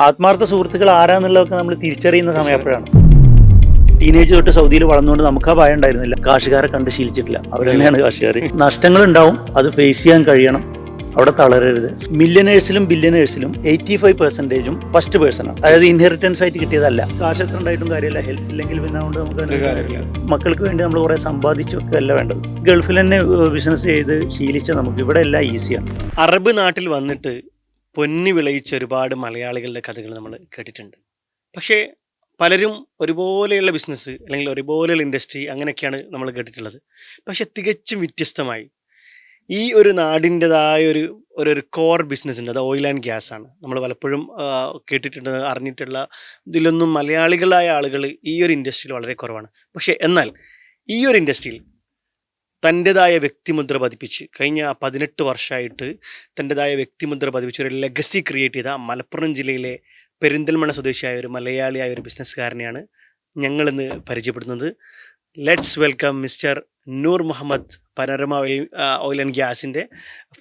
ആത്മാർത്ഥ സുഹൃത്തുക്കൾ ആരാന്നുള്ളതൊക്കെ നമ്മൾ തിരിച്ചറിയുന്ന സമയം എപ്പോഴാണ്. ടീനേജ് തൊട്ട് സൗദിയിൽ വളർന്നുകൊണ്ട് നമുക്ക് ആ ഭയം ഉണ്ടായിരുന്നില്ല. കാശുകാരെ കണ്ട് ശീലിച്ചിട്ടില്ല, അവർ തന്നെയാണ് കാശുകാർ. നഷ്ടങ്ങൾ ഉണ്ടാവും, അത് ഫേസ് ചെയ്യാൻ കഴിയണം, അവിടെ തളരരുത്. മില്യനേഴ്സിലും ബില്യനേഴ്സിലും 85% ഫസ്റ്റ് പേഴ്സണാണ്. അതായത് ഇൻഹെറിറ്റൻസ് ആയിട്ട് കിട്ടിയതല്ല. കാശ് എത്ര ഉണ്ടായിട്ടും കാര്യമില്ല, ഹെൽത്ത് ഇല്ലെങ്കിൽ പിന്നെ അതുകൊണ്ട് നമുക്ക് മക്കൾക്ക് വേണ്ടി നമ്മൾ കുറേ സമ്പാദിച്ചൊക്കെ അല്ല വേണ്ടത്. ഗൾഫിൽ തന്നെ ബിസിനസ് ചെയ്ത് ശീലിച്ച നമുക്ക് ഇവിടെ എല്ലാം ഈസിയാണ്. അറബ് നാട്ടിൽ വന്നിട്ട് പൊന്നി വിളയിച്ച ഒരുപാട് മലയാളികളുടെ കഥകൾ നമ്മൾ കേട്ടിട്ടുണ്ട്. പക്ഷേ പലരും ഒരുപോലെയുള്ള ബിസിനസ് അല്ലെങ്കിൽ ഒരുപോലെയുള്ള ഇൻഡസ്ട്രി അങ്ങനെയൊക്കെയാണ് നമ്മൾ കേട്ടിട്ടുള്ളത്. പക്ഷെ തികച്ചും വ്യത്യസ്തമായി ഈ ഒരു നാടിൻ്റെതായ ഒരു കോർ ബിസിനസ് ഉണ്ട്. അത് ഓയിൽ ആൻഡ് ഗ്യാസ് ആണ്. നമ്മൾ പലപ്പോഴും കേട്ടിട്ടുണ്ട്, അറിഞ്ഞിട്ടുള്ള ഇതിലൊന്നും മലയാളികളായ ആളുകൾ ഈ ഒരു ഇൻഡസ്ട്രിയിൽ വളരെ കുറവാണ്. പക്ഷേ എന്നാൽ ഈ ഒരു ഇൻഡസ്ട്രിയിൽ തൻ്റെതായ വ്യക്തിമുദ്ര പതിപ്പിച്ച് കഴിഞ്ഞ 18 വർഷമായിട്ട് തൻ്റെതായ വ്യക്തിമുദ്ര പതിപ്പിച്ച് ഒരു ലെഗസി ക്രിയേറ്റ് ചെയ്ത മലപ്പുറം ജില്ലയിലെ പെരിന്തൽമണ്ണ സ്വദേശിയായ ഒരു മലയാളിയായ ഒരു ബിസിനസ്സുകാരനെയാണ് ഞങ്ങളിന്ന് പരിചയപ്പെടുത്തുന്നത്. Let's welcome mister Noor Muhammad. Panorama oil and ഗ്യാസിൻ്റെ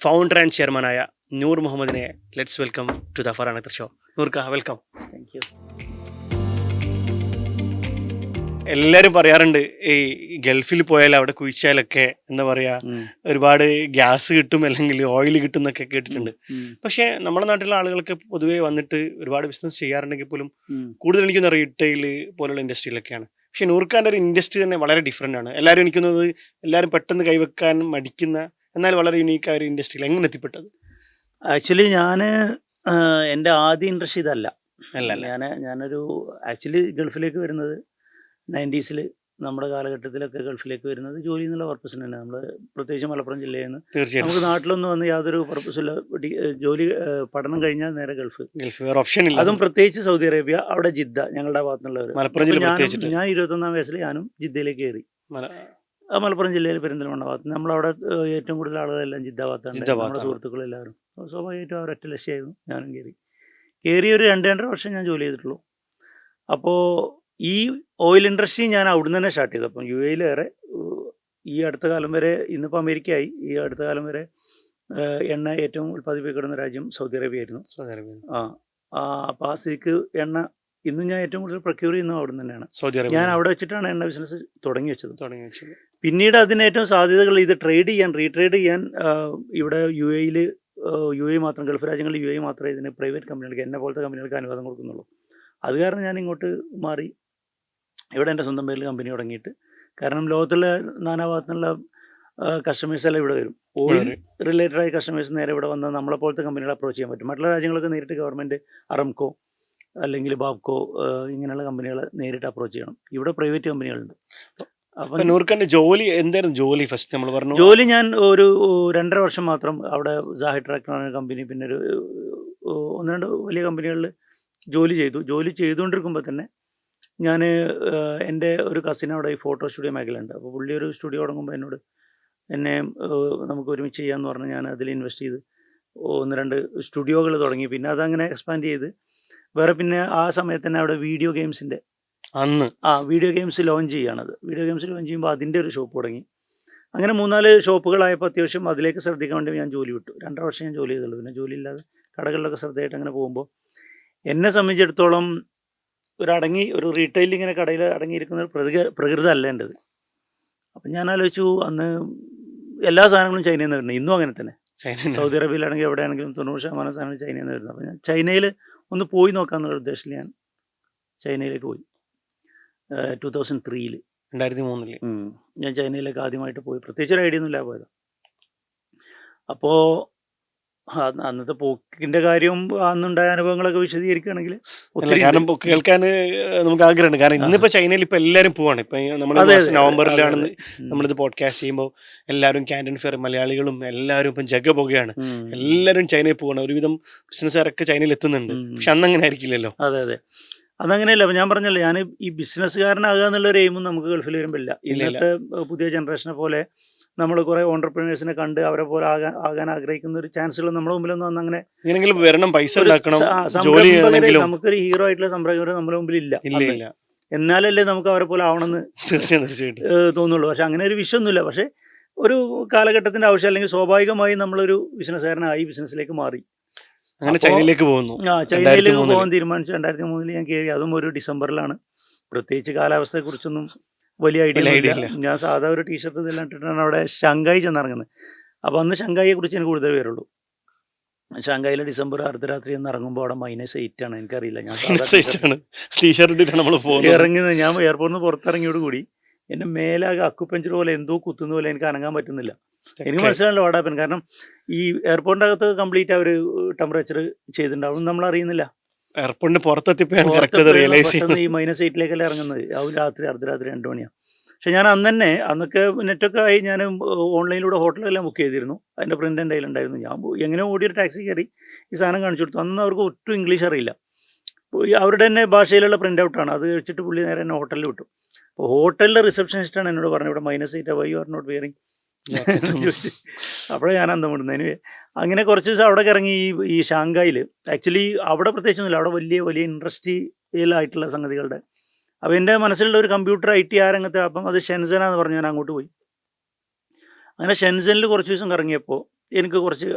ഫൗണ്ടർ ആൻഡ് ചെയർമാനായ നൂർ മുഹമ്മദിനെ let's welcome to the Farhan Akhtar show. നൂർക്ക, വെൽക്കം. Thank you. എല്ലാവരും പറയാറുണ്ട് ഈ ഗൾഫിൽ പോയാൽ അവിടെ കുഴിച്ചാലൊക്കെ എന്താ പറയുക ഒരുപാട് ഗ്യാസ് കിട്ടും അല്ലെങ്കിൽ ഓയിൽ കിട്ടും എന്നൊക്കെ കേട്ടിട്ടുണ്ട്. പക്ഷേ നമ്മുടെ നാട്ടിലെ ആളുകൾക്ക് പൊതുവേ വന്നിട്ട് ഒരുപാട് ബിസിനസ് ചെയ്യാറുണ്ടെങ്കിൽ പോലും കൂടുതൽ എനിക്കൊന്ന് റീറ്റെയിൽ പോലുള്ള ഇൻഡസ്ട്രിയിലൊക്കെയാണ്. പക്ഷെ നൂർഖാൻ്റെ ഒരു ഇൻഡസ്ട്രി തന്നെ വളരെ ഡിഫറെൻ്റ് ആണ്. എല്ലാവരും എനിക്കുന്നത് എല്ലാവരും പെട്ടെന്ന് കൈവെക്കാൻ മടിക്കുന്ന എന്നാൽ വളരെ യുണീക്കായ ഒരു ഇൻഡസ്ട്രിയിൽ എങ്ങനെ എത്തിപ്പെട്ടത്? ആക്ച്വലി എൻ്റെ ആദ്യ ഇൻട്രസ്റ്റ് ഇതല്ല. അല്ല, ഞാനൊരു ആക്ച്വലി ഗൾഫിലേക്ക് വരുന്നത് 90s നമ്മുടെ കാലഘട്ടത്തിലൊക്കെ ഗൾഫിലേക്ക് വരുന്നത് ജോലി എന്നുള്ള പർപ്പസിന് തന്നെ. നമ്മൾ പ്രത്യേകിച്ച് മലപ്പുറം ജില്ലയിൽ നിന്ന് തീർച്ചയായും നമുക്ക് നാട്ടിലൊന്നും വന്ന് യാതൊരു പർപ്പസില്ല. ജോലി പഠനം കഴിഞ്ഞാൽ നേരെ ഗൾഫ്. വേറെ ഓപ്ഷൻ ഇല്ല. അതും പ്രത്യേകിച്ച് സൗദി അറേബ്യ, അവിടെ ജിദ്ദ, ഞങ്ങളുടെ ഭാഗത്തുനിന്നുള്ളവർ. ഞാൻ 21-ാം വയസ്സിൽ ഞാനും ജിദ്ദയിലേക്ക് കയറി. മലപ്പുറം ജില്ലയിൽ പെരിന്തൽമണ്ണ ഭാഗത്ത് നമ്മളവിടെ ഏറ്റവും കൂടുതൽ ആളുകളെല്ലാം ജിദ്ദ ഭാഗത്താണ്. നമ്മുടെ സുഹൃത്തുക്കളെല്ലാവരും സ്വാഭാവികമായിട്ടും അവരൊറ്റ ലക്ഷ്യമായിരുന്നു. ഞാനും കയറി ഒരു 2-2.5 വർഷം ഞാൻ ജോലി ചെയ്തിട്ടുള്ളൂ. അപ്പോൾ ഈ ഓയിൽ ഇൻഡസ്ട്രി ഞാൻ അവിടുന്ന് തന്നെ സ്റ്റാർട്ട് ചെയ്തു. അപ്പം UAE ഈ അടുത്ത കാലം വരെ, ഇന്നിപ്പോൾ അമേരിക്കയായി, ഈ അടുത്ത കാലം വരെ എണ്ണ ഏറ്റവും ഉൽപ്പാദിപ്പിക്കപ്പെടുന്ന രാജ്യം സൗദി അറേബ്യ ആയിരുന്നു. അപ്പോൾ ആ സ്ഥിതിക്ക് എണ്ണ ഇന്നും ഞാൻ ഏറ്റവും കൂടുതൽ പ്രൊക്യൂർ ചെയ്യുന്നത് അവിടെ തന്നെയാണ്. ഞാൻ അവിടെ വെച്ചിട്ടാണ് എണ്ണ ബിസിനസ് തുടങ്ങി വെച്ചത്. പിന്നീട് അതിന് ഏറ്റവും സാധ്യതകൾ ഇത് റീട്രേഡ് ചെയ്യാൻ ഇവിടെ UAE മാത്രം, ഗൾഫ് രാജ്യങ്ങളിൽ UAE മാത്രമേ ഇതിന് പ്രൈവറ്റ് കമ്പനികൾക്ക്, എന്നെ പോലത്തെ കമ്പനികൾക്ക് അനുവാദം കൊടുക്കുന്നുള്ളൂ. അത് കാരണം ഞാൻ ഇങ്ങോട്ട് മാറി ഇവിടെ എൻ്റെ സ്വന്തം പേരിൽ കമ്പനി തുടങ്ങിയിട്ട്. കാരണം ലോകത്തിലെ നാനാഭാഗത്തുനിന്നുള്ള കസ്റ്റമേഴ്സെല്ലാം ഇവിടെ വരും. ഓയിൽ റിലേറ്റഡ് ആയ കസ്റ്റമേഴ്സ് നേരെ ഇവിടെ വന്നാൽ നമ്മളെ പോലത്തെ കമ്പനികളെ അപ്രോച്ച് ചെയ്യാൻ പറ്റും. മറ്റുള്ള രാജ്യങ്ങളൊക്കെ നേരിട്ട് ഗവൺമെൻറ്, അറംകോ അല്ലെങ്കിൽ ബാബ്കോ ഇങ്ങനെയുള്ള കമ്പനികളെ നേരിട്ട് അപ്രോച്ച് ചെയ്യണം. ഇവിടെ പ്രൈവറ്റ് കമ്പനികളുണ്ട്. അപ്പം നൂർഖാൻ്റെ ജോലി എന്തായിരുന്നു? ജോലി ഫസ്റ്റ് നമ്മൾ പറഞ്ഞു. ജോലി ഞാൻ ഒരു 2.5 വർഷം മാത്രം അവിടെ സാഹി ട്രാക്ടർ കമ്പനി, പിന്നെ ഒരു 1-2 വലിയ കമ്പനികളിൽ ജോലി ചെയ്തുകൊണ്ടിരിക്കുമ്പോൾ തന്നെ ഞാൻ എൻ്റെ ഒരു കസിൻ അവിടെ ഈ ഫോട്ടോ സ്റ്റുഡിയോ മേഖലയുണ്ട്. അപ്പോൾ പുള്ളി ഒരു സ്റ്റുഡിയോ തുടങ്ങുമ്പോൾ എന്നെ നമുക്ക് ഒരുമിച്ച് ചെയ്യാമെന്ന് പറഞ്ഞ് ഞാൻ അതിൽ ഇൻവെസ്റ്റ് ചെയ്ത് 1-2 സ്റ്റുഡിയോകൾ തുടങ്ങി. പിന്നെ അതങ്ങനെ എക്സ്പാൻഡ് ചെയ്ത് വേറെ, പിന്നെ ആ സമയത്ത് തന്നെ അവിടെ വീഡിയോ ഗെയിംസ് ലോഞ്ച് ചെയ്യുകയാണത്. വീഡിയോ ഗെയിംസ് ലോഞ്ച് ചെയ്യുമ്പോൾ അതിൻ്റെ ഒരു ഷോപ്പ് തുടങ്ങി. അങ്ങനെ 3-4 ഷോപ്പുകളായപ്പോൾ അത്യാവശ്യം അതിലേക്ക് ശ്രദ്ധിക്കാൻ വേണ്ടി ഞാൻ ജോലി വിട്ടു. 2.5 വർഷം ഞാൻ ജോലി ചെയ്തുള്ളൂ. പിന്നെ ജോലി ഇല്ലാതെ കടകളിലൊക്കെ ശ്രദ്ധയായിട്ട് അങ്ങനെ പോകുമ്പോൾ എന്നെ സംബന്ധിച്ചിടത്തോളം ഒരു റീറ്റെയിലിങ്ങനെ കടയിൽ അടങ്ങിയിരിക്കുന്ന ഒരു പ്രകൃതി അല്ല എൻ്റെത്. അപ്പം ഞാൻ ആലോചിച്ചു, അന്ന് എല്ലാ സാധനങ്ങളും ചൈനയിൽ നിന്ന് വരുന്നത്, ഇന്നും അങ്ങനെ തന്നെ. സൗദി അറേബ്യയിലാണെങ്കിൽ എവിടെയാണെങ്കിലും 90% സാധനങ്ങൾ ചൈനയിൽ നിന്ന് വരുന്നത്. അപ്പം ഞാൻ ചൈനയിൽ ഒന്ന് പോയി നോക്കാമെന്നുള്ള ഉദ്ദേശത്തിൽ ഞാൻ ചൈനയിലേക്ക് പോയി. 2003 ഞാൻ ചൈനയിലേക്ക് ആദ്യമായിട്ട് പോയി. പ്രത്യേകിച്ച് ഒരു ഐഡിയ ഒന്നും ഇല്ല പോയത്. അപ്പോൾ അന്നത്തെ പോക്കിന്റെ കാര്യവും അന്നുണ്ടായ അനുഭവങ്ങളൊക്കെ വിശദീകരിക്കുകയാണെങ്കിൽ കാരണം കേൾക്കാൻ നമുക്ക് ആഗ്രഹമുണ്ട്. കാരണം ഇന്നിപ്പോൾ ചൈനയിൽ ഇപ്പോൾ എല്ലാവരും പോവാണ്. ഇപ്പം നമ്മൾ നവംബറിലാണ് നമ്മളിത് പോഡ്കാസ്റ്റ് ചെയ്യുമ്പോൾ എല്ലാവരും ക്യാൻറ്റീൻ ഫെയർ, മലയാളികളും എല്ലാവരും ഇപ്പം ജഗ പോകുകയാണ്. എല്ലാവരും ചൈനയിൽ പോവാണ്. ഒരുവിധം ബിസിനസ്സുകാരൊക്കെ ചൈനയിൽ എത്തുന്നുണ്ട്. പക്ഷെ അന്നങ്ങനെ ആയിരിക്കില്ലല്ലോ. അതെ, അതങ്ങനെയല്ല. അപ്പം ഞാൻ പറഞ്ഞല്ലോ, ഞാൻ ഈ ബിസിനസ്സുകാരനാകുക എന്നുള്ളൊരു എയിമും നമുക്ക് ഗൾഫിൽ വരുമ്പോൾ ഇല്ല. ഇന്നത്തെ പുതിയ ജനറേഷനെ പോലെ നമ്മൾ കുറേ ഓൺടർപ്രണേഴ്സിനെ കണ്ട് അവരെ പോലെ ആകാൻ ആഗ്രഹിക്കുന്ന ഒരു ചാൻസുകൾ നമ്മുടെ മുമ്പിലൊന്നും അന്ന് അങ്ങനെ വരണം. പൈസ ഉണ്ടാക്കണം, നമുക്കൊരു ഹീറോ ആയിട്ടുള്ള സംരംഭകർ നമ്മുടെ മുമ്പിൽ ഇല്ല. എന്നാലല്ലേ നമുക്ക് അവരെ പോലെ ആവണമെന്ന് തോന്നുള്ളൂ. പക്ഷെ അങ്ങനെ ഒരു വിഷയമൊന്നുമില്ല. പക്ഷെ ഒരു കാലഘട്ടത്തിൻ്റെ ആവശ്യം, അല്ലെങ്കിൽ സ്വാഭാവികമായി നമ്മളൊരു ബിസിനസ്സുകാരനായി ബിസിനസ്സിലേക്ക് മാറി. അങ്ങനെ ചൈനയിലേക്ക് പോകുന്നു. ചൈനയിലേക്ക് പോകാൻ തീരുമാനിച്ചു. 2003 ഞാൻ കയറി. അതും ഒരു ഡിസംബറിലാണ്. പ്രത്യേകിച്ച് കാലാവസ്ഥയെക്കുറിച്ചൊന്നും വലിയ ഐഡിയ ഇല്ല. ഞാൻ സാധാ ഒരു ടീഷർട്ട് ഇതെല്ലാം ഇട്ടിട്ടാണ് അവിടെ ഷാങ്കായി ചെന്നിറങ്ങുന്നത്. അപ്പോൾ അന്ന് ഷാങ്കായിയെ കുറിച്ച് എനിക്ക് കൂടുതൽ പേരുള്ളൂ. ഷാങ്കായിലെ ഡിസംബർ അർദ്ധരാത്രി എന്ന് ഇറങ്ങുമ്പോൾ അവിടെ -8 ആണ്. എനിക്കറിയില്ല. ഞാൻ ഇറങ്ങുന്നത്. ഞാൻ എയർപോർട്ടിൽ നിന്ന് പുറത്തിറങ്ങിയോട് കൂടി എൻ്റെ മേലാകെ അക്കുപഞ്ചർ പോലെ എന്തോ കുത്തുന്ന പോലെ എനിക്ക് അനങ്ങാൻ പറ്റുന്നില്ല. എനിക്ക് മനസ്സിലാണല്ലോ വാടാപ്പൻ. കാരണം ഈ എയർപോർട്ടിൻ്റെ അകത്ത് കംപ്ലീറ്റ് അവർ ടെമ്പറേച്ചർ ചെയ്തിട്ടുണ്ടാവും, നമ്മൾ അറിയുന്നില്ല. എയർപോർട്ടിന് പുറത്തെത്തിയപ്പോഴാണ് ഈ -8 ഇറങ്ങുന്നത്. രാത്രി അർദ്ധരാത്രി 2 മണിയാണ്. പക്ഷെ ഞാൻ അന്നൊക്കെ നെറ്റൊക്കെ ആയി. ഞാൻ ഓൺലൈനിലൂടെ ഹോട്ടലെല്ലാം ബുക്ക് ചെയ്തിരുന്നു. അതിൻ്റെ പ്രിൻ്റ് എൻ്റെ കയ്യിലുണ്ടായിരുന്നു. ഞാൻ എങ്ങനെ ഓടിയൊരു ടാക്സി കയറി ഈ സാധനം കാണിച്ചു കൊടുത്തു. അന്ന് അവർക്ക് ഒട്ടും ഇംഗ്ലീഷ് അറിയില്ല. അവരുടെ തന്നെ ഭാഷയിലുള്ള പ്രിൻ്റ് ഔട്ടാണ്. അത് വെച്ചിട്ട് പുള്ളി നേരെ എന്നെ ഹോട്ടലിൽ വിട്ടു. അപ്പോൾ ഹോട്ടലിലെ റിസപ്ഷനിസ്റ്റാണ് എന്നോട് പറഞ്ഞത്, ഇവിടെ -8 why you are not wearing ചോദിച്ചു. അപ്പോഴേ ഞാൻ അന്തം വിടുന്നത്. എനിവേ അങ്ങനെ കുറച്ച് ദിവസം അവിടെ ഇറങ്ങി. ഈ ഷാങ്കായിൽ ആക്ച്വലി അവിടെ പ്രത്യേകിച്ചൊന്നുമില്ല. അവിടെ വലിയ വലിയ ഇൻഡസ്ട്രിയലായിട്ടുള്ള സംഗതികളുടെ. അപ്പോൾ എൻ്റെ മനസ്സിലുള്ള ഒരു കമ്പ്യൂട്ടർ IT ആ രംഗത്ത്. അപ്പം അത് ഷെൻസനാന്ന് പറഞ്ഞു. ഞാൻ അങ്ങോട്ട് പോയി. അങ്ങനെ ഷെൻസനിൽ കുറച്ച് ദിവസം കറങ്ങിയപ്പോൾ എനിക്ക്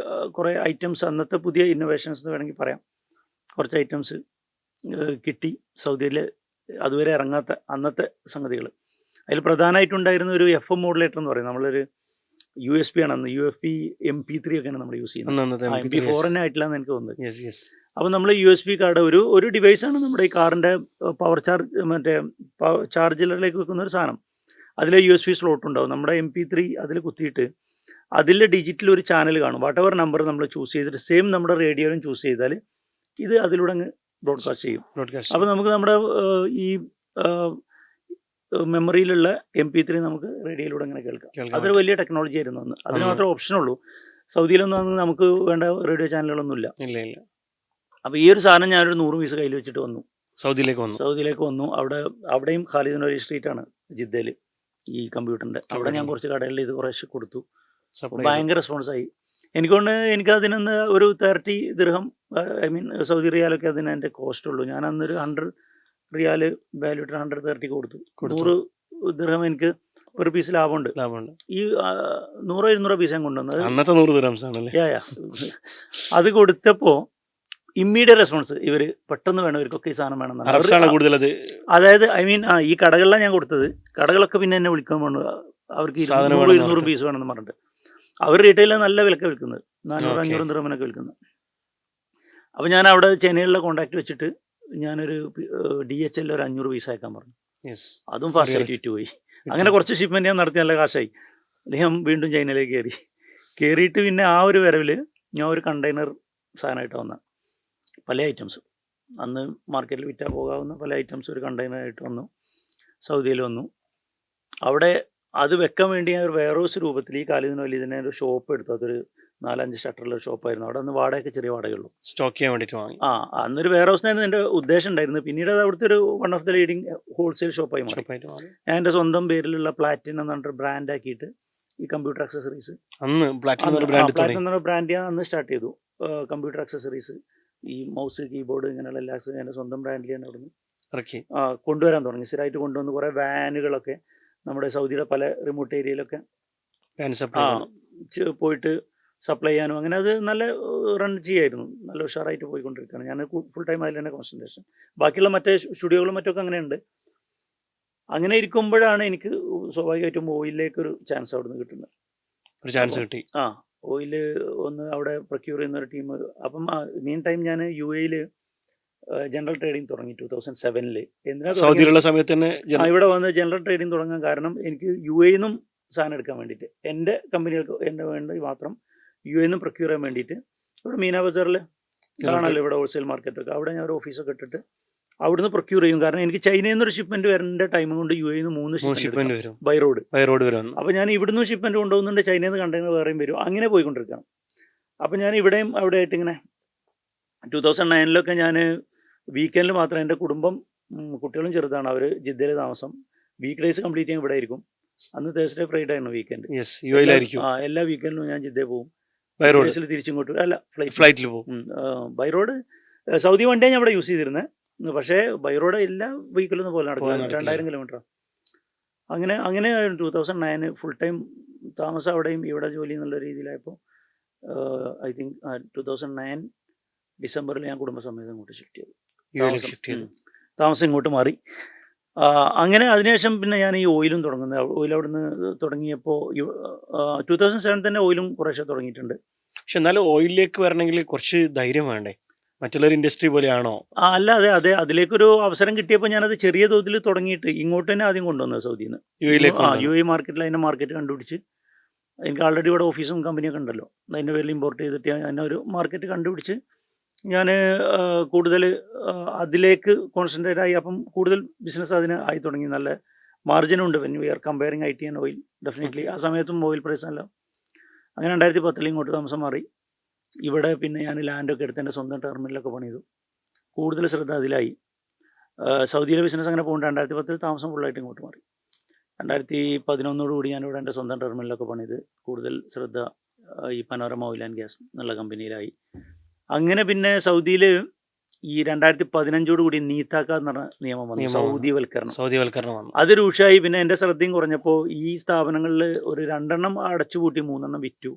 കുറേ ഐറ്റംസ്, അന്നത്തെ പുതിയ ഇന്നോവേഷൻസ് എന്ന് വേണമെങ്കിൽ പറയാം, കുറച്ച് ഐറ്റംസ് കിട്ടി. സൗദിയിൽ അതുവരെ ഇറങ്ങാത്ത അന്നത്തെ സംഗതികൾ. അതിൽ പ്രധാനമായിട്ടുണ്ടായിരുന്ന ഒരു FM മോഡുലേറ്റർ എന്ന് പറയും. നമ്മളൊരു USB ആണ് അന്ന്. UFP MP3 ഒക്കെയാണ് നമ്മൾ യൂസ് ചെയ്യുന്നത്. MP4 തന്നെ ആയിട്ടില്ലാന്ന് എനിക്ക് തോന്നുന്നത്. അപ്പോൾ നമ്മൾ USB കാർഡ് ഒരു ഡിവൈസാണ് നമ്മുടെ ഈ കാറിൻ്റെ പവർ ചാർജറിലേക്ക് വെക്കുന്ന ഒരു സാധനം. അതിൽ USB സ്ലോട്ട് ഉണ്ടാവും. നമ്മുടെ MP3 അതിൽ കുത്തിയിട്ട് അതിൽ ഡിജിറ്റൽ ഒരു ചാനൽ കാണും. വാട്ട് എവർ നമ്പർ നമ്മൾ ചൂസ് ചെയ്തിട്ട് സെയിം നമ്മുടെ റേഡിയോയിലും ചൂസ് ചെയ്താൽ ഇത് അതിലൂടെ അങ്ങ് ബ്രോഡ്കാസ്റ്റ് ചെയ്യും. അപ്പോൾ നമുക്ക് നമ്മുടെ ഈ മെമ്മറിയിലുള്ള MP3 നമുക്ക് റേഡിയോയിലൂടെ അങ്ങനെ കേൾക്കാം. അതൊരു വലിയ ടെക്നോളജി ആയിരുന്നു അന്ന്. അതിന് മാത്രമേ ഓപ്ഷനുള്ളൂ. സൗദിയിലൊന്നും അന്ന് നമുക്ക് വേണ്ട റേഡിയോ ചാനലുകളൊന്നും ഇല്ല. അപ്പോൾ ഈ ഒരു സാധനം ഞാനൊരു 100 പീസ് കയ്യിൽ വെച്ചിട്ട് വന്നു. സൗദിയിലേക്ക് വന്നു. അവിടെയും ഖാലിദ് നൂരി സ്ട്രീറ്റാണ് ജിദ്ദയിൽ ഈ കമ്പ്യൂട്ടറിൻ്റെ. അവിടെ ഞാൻ കുറച്ച് കടകളിൽ ഇത് കുറേശ്ശെ കൊടുത്തു. ഭയങ്കര റെസ്പോൺസായി. എനിക്കതിനൊന്ന് ഒരു 30 ദിർഹം, ഐ മീൻ സൗദി റിയാലൊക്കെ അതിന് എൻ്റെ കോസ്റ്റ് ഉള്ളൂ. ഞാൻ അന്നൊരു 100 റിയാൽ വാല്യൂ 130 കൊടുത്തു. 100 ദിർഹം എനിക്ക് ഒരു പീസ് ലാഭമുണ്ട്. ഈ 100-200 പീസ് ഞാൻ കൊണ്ടുവന്നത്. അന്നത്തെ 100 ദിർഹംസ് ആണല്ലേ? അത് കൊടുത്തപ്പോൾ ഇമ്മീഡിയറ്റ് റെസ്പോൺസ്. ഇവർ പെട്ടെന്ന് വേണം, ഇവർക്കൊക്കെ ഈ സാധനം വേണം. അതായത് ഐ മീൻ ഈ കടകളിലാണ് ഞാൻ കൊടുത്തത്. കടകളൊക്കെ പിന്നെ എന്നെ വിളിക്കാൻ വേണം. അവർക്ക് 200-200 പീസ് വേണമെന്ന് പറഞ്ഞിട്ട്. അവർ റീറ്റെയിലിൽ നല്ല വിലക്ക് വിൽക്കുന്നത്, 400-500 ദിർഹമിനൊക്കെ വിൽക്കുന്നത്. അപ്പോൾ ഞാൻ അവിടെ ചെന്നൈയിലുള്ള കോൺടാക്ട് വെച്ചിട്ട് ഞാനൊരു DHL ഒരു 500 പീസ് അയക്കാൻ പറഞ്ഞു. അതും ഫാസ്റ്റായിട്ട് വിറ്റുപോയി. അങ്ങനെ കുറച്ച് ഷിപ്മെൻറ്റ് ഞാൻ നടത്തി, നല്ല കാശായി. അദ്ദേഹം വീണ്ടും ചൈനയിലേക്ക് കയറിയിട്ട് പിന്നെ ആ ഒരു വരവിൽ ഞാൻ ഒരു കണ്ടെയ്നർ സാധനമായിട്ട് വന്ന പല ഐറ്റംസും അന്ന് മാർക്കറ്റിൽ വിറ്റാൽ പോകാവുന്ന പല ഐറ്റംസ് ഒരു കണ്ടെയ്നറായിട്ട് വന്നു. സൗദിയിൽ വന്നു. അവിടെ അത് വെക്കാൻ വേണ്ടി ഞാൻ ഒരു വെയർഹൗസ് രൂപത്തിൽ ഈ ഖാലിദിന് വലിയ ഇതിനെ ഒരു ഷോപ്പ് എടുത്തു. അതൊരു 4-5 ഷട്ടറുള്ള ഷോപ്പായിരുന്നു. അവിടെ അന്ന് വാടകയ്ക്ക് ചെറിയ വാടകയുള്ളൂ. സ്റ്റോക്ക് ചെയ്യാൻ വേണ്ടിയിട്ട് വാങ്ങി. അന്നൊരു വെയർഹൗസിനായിരുന്നു എൻ്റെ ഉദ്ദേശം ഉണ്ടായിരുന്നത്. പിന്നീട് അത് അവിടുത്തെ ഒരു one of the leading wholesale ഷോപ്പായി മാറി. ഞാൻ എൻ്റെ സ്വന്തം പേരിലുള്ള പ്ലാറ്റിനം എന്ന് പറഞ്ഞിട്ട് ബ്രാൻഡ് ആക്കിയിട്ട് ഈ കമ്പ്യൂട്ടർ അക്സസറീസ്, അന്ന് പ്ലാറ്റിനം എന്ന ബ്രാൻഡ് ഞാൻ അന്ന് സ്റ്റാർട്ട് ചെയ്തു. കമ്പ്യൂട്ടർ അക്സസറീസ്, ഈ മൗസ്, കീബോർഡ്, ഇങ്ങനെയുള്ള എല്ലാ എൻ്റെ സ്വന്തം ബ്രാൻഡിൽ ഞാൻ അവിടുന്ന് കൊണ്ടുവരാൻ തുടങ്ങി. സ്ഥിരമായിട്ട് കൊണ്ടുവന്ന് കുറേ വാനുകളൊക്കെ നമ്മുടെ സൗദിയുടെ പല റിമോട്ട് ഏരിയയിലൊക്കെ പോയിട്ട് സപ്ലൈ ചെയ്യാനും അങ്ങനെ അത് നല്ല റൺ ചെയ്യായിരുന്നു. നല്ല ഉഷാറായിട്ട് പോയിക്കൊണ്ടിരിക്കുകയാണ്. ഞാൻ ഫുൾ ടൈം അതിൽ തന്നെ കോൺസെൻട്രേഷൻ. ബാക്കിയുള്ള മറ്റേ സ്റ്റുഡിയോകളും മറ്റൊക്കെ അങ്ങനെയുണ്ട്. അങ്ങനെ ഇരിക്കുമ്പോഴാണ് എനിക്ക് സ്വാഭാവികമായിട്ടും ഓയിലിലേക്കൊരു ചാൻസ് അവിടെ നിന്ന് കിട്ടുന്നത്. ഒരു ചാൻസ് കിട്ടി. ഓയിൽ ഒന്ന് അവിടെ പ്രൊക്യൂർ ചെയ്യുന്നൊരു ടീം. അപ്പം മീൻ ടൈം ഞാൻ UAE ജനറൽ ട്രേഡിംഗ് തുടങ്ങി 2007. സൗദിയിലുള്ള സമയത്ത് തന്നെ ഇവിടെ വന്ന് ജനറൽ ട്രേഡിംഗ് തുടങ്ങാൻ കാരണം എനിക്ക് UAE നിന്നും സാധനം എടുക്കാൻ വേണ്ടിയിട്ട്, എൻ്റെ കമ്പനികൾക്ക് എൻ്റെ വേണ്ടി മാത്രം UAE നിന്നും പ്രൊക്യൂർ ചെയ്യാൻ വേണ്ടിയിട്ട് ഇവിടെ മീന ബസാറിൽ കാണാമല്ലോ ഇവിടെ ഹോൾസെയിൽ മാർക്കറ്റൊക്കെ. അവിടെ ഞാൻ ഒരു ഓഫീസൊക്കെ ഇട്ടിട്ട് അവിടുന്ന് പ്രൊക്യൂർ ചെയ്യും. കാരണം എനിക്ക് ചൈനയിൽ നിന്നൊരു ഷിപ്മെൻറ്റ് വരേണ്ട ടൈം കൊണ്ട് UAE നിന്ന് 3 ഷിപ്മെൻറ്റ് വരും ബൈ റോഡ് വരും. അപ്പോൾ ഞാൻ ഇവിടുന്ന് ഷിപ്മെൻറ്റ് കൊണ്ടുപോകുന്നുണ്ട്, ചൈനയിൽ നിന്ന് കണ്ടെയ്നർ വേറെയും വരും. അങ്ങനെ പോയിക്കൊണ്ടിരിക്കണം. അപ്പോൾ ഞാൻ ഇവിടെയും അവിടെ ആയിട്ട് ഇങ്ങനെ 2009 ഞാൻ വീക്കെൻഡിൽ മാത്രം, എൻ്റെ കുടുംബം കുട്ടികളും ചെറുതാണ്, അവർ ജിദ്ദയിൽ താമസം, വീക്ക് ഡേയ്സ് കംപ്ലീറ്റ് ചെയ്യാൻ ഇവിടെ ആയിരിക്കും. അന്ന് തേഴ്സ്ഡേ ഫ്രൈഡേ ആണ് വീക്കെൻഡ്. എല്ലാ വീക്കെൻഡിലും ഞാൻ ജിദ്ദയിൽ പോകും. തിരിച്ചിങ്ങോട്ട് അല്ല ഫ്ലൈറ്റിൽ പോകും. ബൈ റോഡ് സൗദി വണ്ടിയാണ് ഞാൻ ഇവിടെ യൂസ് ചെയ്തിരുന്നത്. പക്ഷേ ബൈ റോഡ് എല്ലാ വീക്കിലൊന്നും പോലെ നടക്കും. 2000 കിലോമീറ്റർ. അങ്ങനെ 2009 ഫുൾ ടൈം താമസം അവിടെയും ഇവിടെ ജോലി എന്നുള്ള രീതിയിലായപ്പോൾ ഐ തിങ്ക് 2009 ഡിസംബറിൽ ഞാൻ കുടുംബസമേതം ഇങ്ങോട്ട് ഷിഫ്റ്റ് ചെയ്തു. ഷിഫ്റ്റ് ചെയ്തു. താമസം ഇങ്ങോട്ട് മാറി. അങ്ങനെ അതിനുശേഷം പിന്നെ ഞാൻ ഈ ഓയിലും തുടങ്ങുന്നത്. ഓയിൽ അവിടുന്ന് തുടങ്ങിയപ്പോൾ 2007 തന്നെ ഓയിലും കുറേശ്ശെ തുടങ്ങിയിട്ടുണ്ട്. പക്ഷെ എന്നാലും ഓയിലിലേക്ക് വരണമെങ്കിൽ കുറച്ച് ധൈര്യം വേണ്ടേ? മറ്റുള്ളൊരു ഇൻഡസ്ട്രി പോലെയാണോ? അല്ല, അതെ, അതിലേക്കൊരു അവസരം കിട്ടിയപ്പോൾ ഞാനത് ചെറിയ തോതിൽ തുടങ്ങിയിട്ട് ഇങ്ങോട്ട് തന്നെ ആദ്യം കൊണ്ടുവന്നത് സൗദിയിൽ നിന്ന്. UAE മാർക്കറ്റിൽ അതിൻ്റെ മാർക്കറ്റ് കണ്ടുപിടിച്ച്, എനിക്ക് ആൾറെഡി ഇവിടെ ഓഫീസും കമ്പനിയൊക്കെ ഉണ്ടല്ലോ, അതിൻ്റെ പേരിൽ ഇമ്പോർട്ട് ചെയ്തിട്ട് അതിനെ ഒരു മാർക്കറ്റ് കണ്ടുപിടിച്ച് ഞാൻ കൂടുതൽ അതിലേക്ക് കോൺസെൻട്രേറ്റ് ആയി. അപ്പം കൂടുതൽ ബിസിനസ് അതിന് ആയി തുടങ്ങി. നല്ല മാർജിനുണ്ട് when we are comparing IT and oil. Definitely ആ സമയത്തും ഓയിൽ പ്രൈസ് അല്ല. അങ്ങനെ 2010 ഇങ്ങോട്ട് താമസം മാറി. ഇവിടെ പിന്നെ ഞാൻ ലാൻഡൊക്കെ എടുത്ത് എൻ്റെ സ്വന്തം ടെർമിനലൊക്കെ പണി ചെയ്തു. കൂടുതൽ ശ്രദ്ധ അതിലായി. സൗദിയിലെ ബിസിനസ് അങ്ങനെ പോകുന്നുണ്ട്. 2010 താമസം ഫുള്ളായിട്ട് ഇങ്ങോട്ട് മാറി. 2011 ഞാനിവിടെ എൻ്റെ സ്വന്തം ടെർമിനലൊക്കെ പണിത് കൂടുതൽ ശ്രദ്ധ ഈ പനോരമ ഓയിൽ ആൻഡ് ഗ്യാസ് എന്നുള്ള കമ്പനിയിലായി. അങ്ങനെ പിന്നെ സൗദിയിൽ ഈ 2015 നീത്താക്ക എന്ന് പറഞ്ഞ നിയമം വന്നു. സൗദിവൽക്കരണം വന്നു. അത് രൂക്ഷമായി. പിന്നെ എൻ്റെ ശ്രദ്ധയും കുറഞ്ഞപ്പോൾ ഈ സ്ഥാപനങ്ങളിൽ ഒരു 2 അടച്ചുപൂട്ടി, 3 വിറ്റു.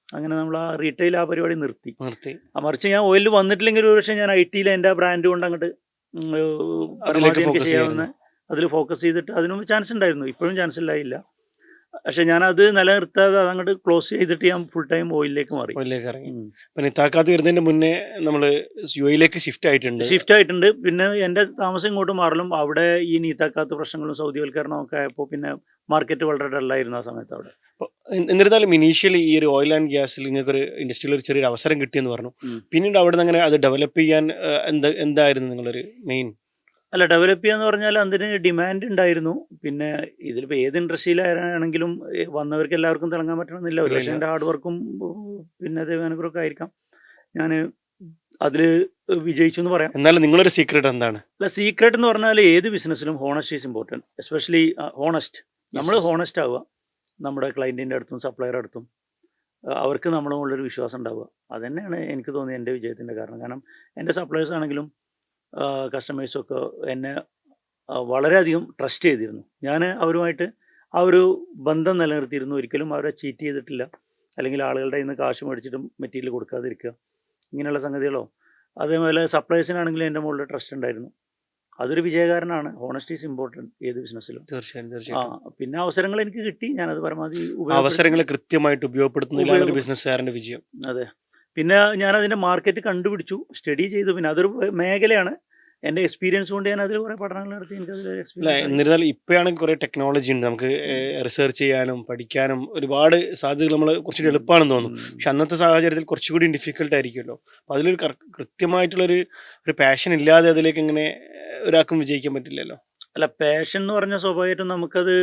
അങ്ങനെ നമ്മൾ ആ റീറ്റെയിൽ ആ പരിപാടി നിർത്തി. മറിച്ച് ഞാൻ ഓയിലിൽ വന്നിട്ടില്ലെങ്കിൽ ഒരു പക്ഷേ ഞാൻ IT എൻ്റെ ബ്രാൻഡ് കൊണ്ട് അങ്ങോട്ട് ചെയ്യാവുന്ന അതിൽ ഫോക്കസ് ചെയ്തിട്ട് അതിനും ചാൻസ് ഉണ്ടായിരുന്നു. ഇപ്പോഴും ചാൻസ് ഇല്ലായില്ല. പക്ഷെ ഞാനത് നിലനിർത്താതെ അതങ്ങോട്ട് ക്ലോസ് ചെയ്തിട്ട് ഞാൻ ഫുൾ ടൈം ഓയിലിലേക്ക് മാറി. വരുന്നതിന്റെ മുന്നേ നമ്മൾ UAE ഷിഫ്റ്റ് ആയിട്ടുണ്ട്. പിന്നെ എൻ്റെ താമസം ഇങ്ങോട്ട് മാറലും അവിടെ ഈ നീത്താക്കാത്ത പ്രശ്നങ്ങളും സൗദിവൽക്കരണവും ഒക്കെ ആയപ്പോൾ പിന്നെ മാർക്കറ്റ് വളരെ ഡള്ളായിരുന്നു ആ സമയത്ത് അവിടെ. എന്നിരുന്നാലും ഇനീഷ്യലി ഈ ഒരു ഓയിൽ ആൻഡ് ഗ്യാസിൽ നിങ്ങൾക്ക് ഒരു ഇൻഡസ്ട്രിയിൽ ഒരു ചെറിയൊരു അവസരം കിട്ടിയെന്ന് പറഞ്ഞു. പിന്നീട് അവിടെ നിന്ന് അങ്ങനെ അത് ഡെവലപ്പ് ചെയ്യാൻ എന്തായിരുന്നു നിങ്ങളൊരു മെയിൻ? അല്ല, ഡെവലപ്പ് ചെയ്യാന്ന് പറഞ്ഞാൽ അതിന് ഡിമാൻഡ് ഉണ്ടായിരുന്നു. പിന്നെ ഇതിലിപ്പോൾ ഏത് ഇൻഡസ്ട്രിയിലാണെങ്കിലും വന്നവർക്ക് എല്ലാവർക്കും തിളങ്ങാൻ പറ്റണമെന്നില്ല. ഒരു പക്ഷേ എൻ്റെ ഹാർഡ് വർക്കും പിന്നെ ദൈവാനുഗ്രഹമൊക്കെ ആയിരിക്കാം ഞാൻ അതിൽ വിജയിച്ചു എന്ന് പറയാം. എന്നാലും നിങ്ങളൊരു സീക്രട്ട് എന്താണ്? അല്ല, സീക്രട്ട് എന്ന് പറഞ്ഞാൽ ഏത് ബിസിനസ്സിലും honest is important. Especially honest. നമ്മൾ ഹോണസ്റ്റ് ആവുക. നമ്മുടെ ക്ലയൻറ്റിൻ്റെ അടുത്തും സപ്ലയറുടെ അടുത്തും അവർക്ക് നമ്മുടെ മുകളിലൊരു വിശ്വാസം ഉണ്ടാവുക. അതുതന്നെയാണ് എനിക്ക് തോന്നിയത് എൻ്റെ വിജയത്തിൻ്റെ കാരണം. കാരണം എൻ്റെ സപ്ലയേഴ്സ് ആണെങ്കിലും കസ്റ്റമേഴ്സൊക്കെ എന്നെ വളരെയധികം ട്രസ്റ്റ് ചെയ്തിരുന്നു. ഞാൻ അവരുമായിട്ട് ആ ഒരു ബന്ധം നിലനിർത്തിയിരുന്നു. ഒരിക്കലും അവരെ ചീറ്റ് ചെയ്തിട്ടില്ല. അല്ലെങ്കിൽ ആളുകളുടെ കയ്യിൽ നിന്ന് കാശ് മേടിച്ചിട്ടും മെറ്റീരിയൽ കൊടുക്കാതിരിക്കുക, ഇങ്ങനെയുള്ള സംഗതികളോ. അതേപോലെ സപ്ലയേഴ്സിനാണെങ്കിലും എൻ്റെ മുകളിൽ ട്രസ്റ്റ് ഉണ്ടായിരുന്നു. അതൊരു വിജയകാരനാണ്. ഹോണസ്റ്റി ഈസ് ഇമ്പോർട്ടൻറ്റ് ഏത് ബിസിനസ്സിലും. തീർച്ചയായും. പിന്നെ അവസരങ്ങൾ എനിക്ക് കിട്ടി. ഞാനത് പരമാവധി അവസരങ്ങൾ കൃത്യമായിട്ട് ഉപയോഗപ്പെടുത്തുന്നതിലാണ് ബിസിനസ്സുകാരൻ്റെ വിജയം. അതെ. പിന്നെ ഞാനതിൻ്റെ മാർക്കറ്റ് കണ്ടുപിടിച്ചു, സ്റ്റഡി ചെയ്തു. പിന്നെ അതൊരു മേഖലയാണ്. എൻ്റെ എക്സ്പീരിയൻസ് കൊണ്ട് ഞാൻ അതിൽ കുറേ പഠനങ്ങൾ നടത്തി. എനിക്കതിൽ എക്സ്പീരിയൻസ്. എന്നിരുന്നാലും ഇപ്പോഴാണെങ്കിൽ കുറേ ടെക്നോളജി ഉണ്ട്, നമുക്ക് റിസർച്ച് ചെയ്യാനും പഠിക്കാനും ഒരുപാട് സാധ്യതകൾ നമ്മൾ കുറച്ചുകൂടി എളുപ്പമാണെന്ന് തോന്നുന്നു. പക്ഷെ അന്നത്തെ സാഹചര്യത്തിൽ കുറച്ചുകൂടി ഡിഫിക്കൽട്ട് ആയിരിക്കുമല്ലോ. അപ്പോൾ അതിലൊരു കൃത്യമായിട്ടുള്ളൊരു പാഷൻ ഇല്ലാതെ അതിലേക്ക് എങ്ങനെ ഒരാൾക്കും വിജയിക്കാൻ പറ്റില്ലല്ലോ. അല്ല, പാഷൻ എന്ന് പറഞ്ഞാൽ സ്വാഭാവികമായിട്ടും നമുക്കത്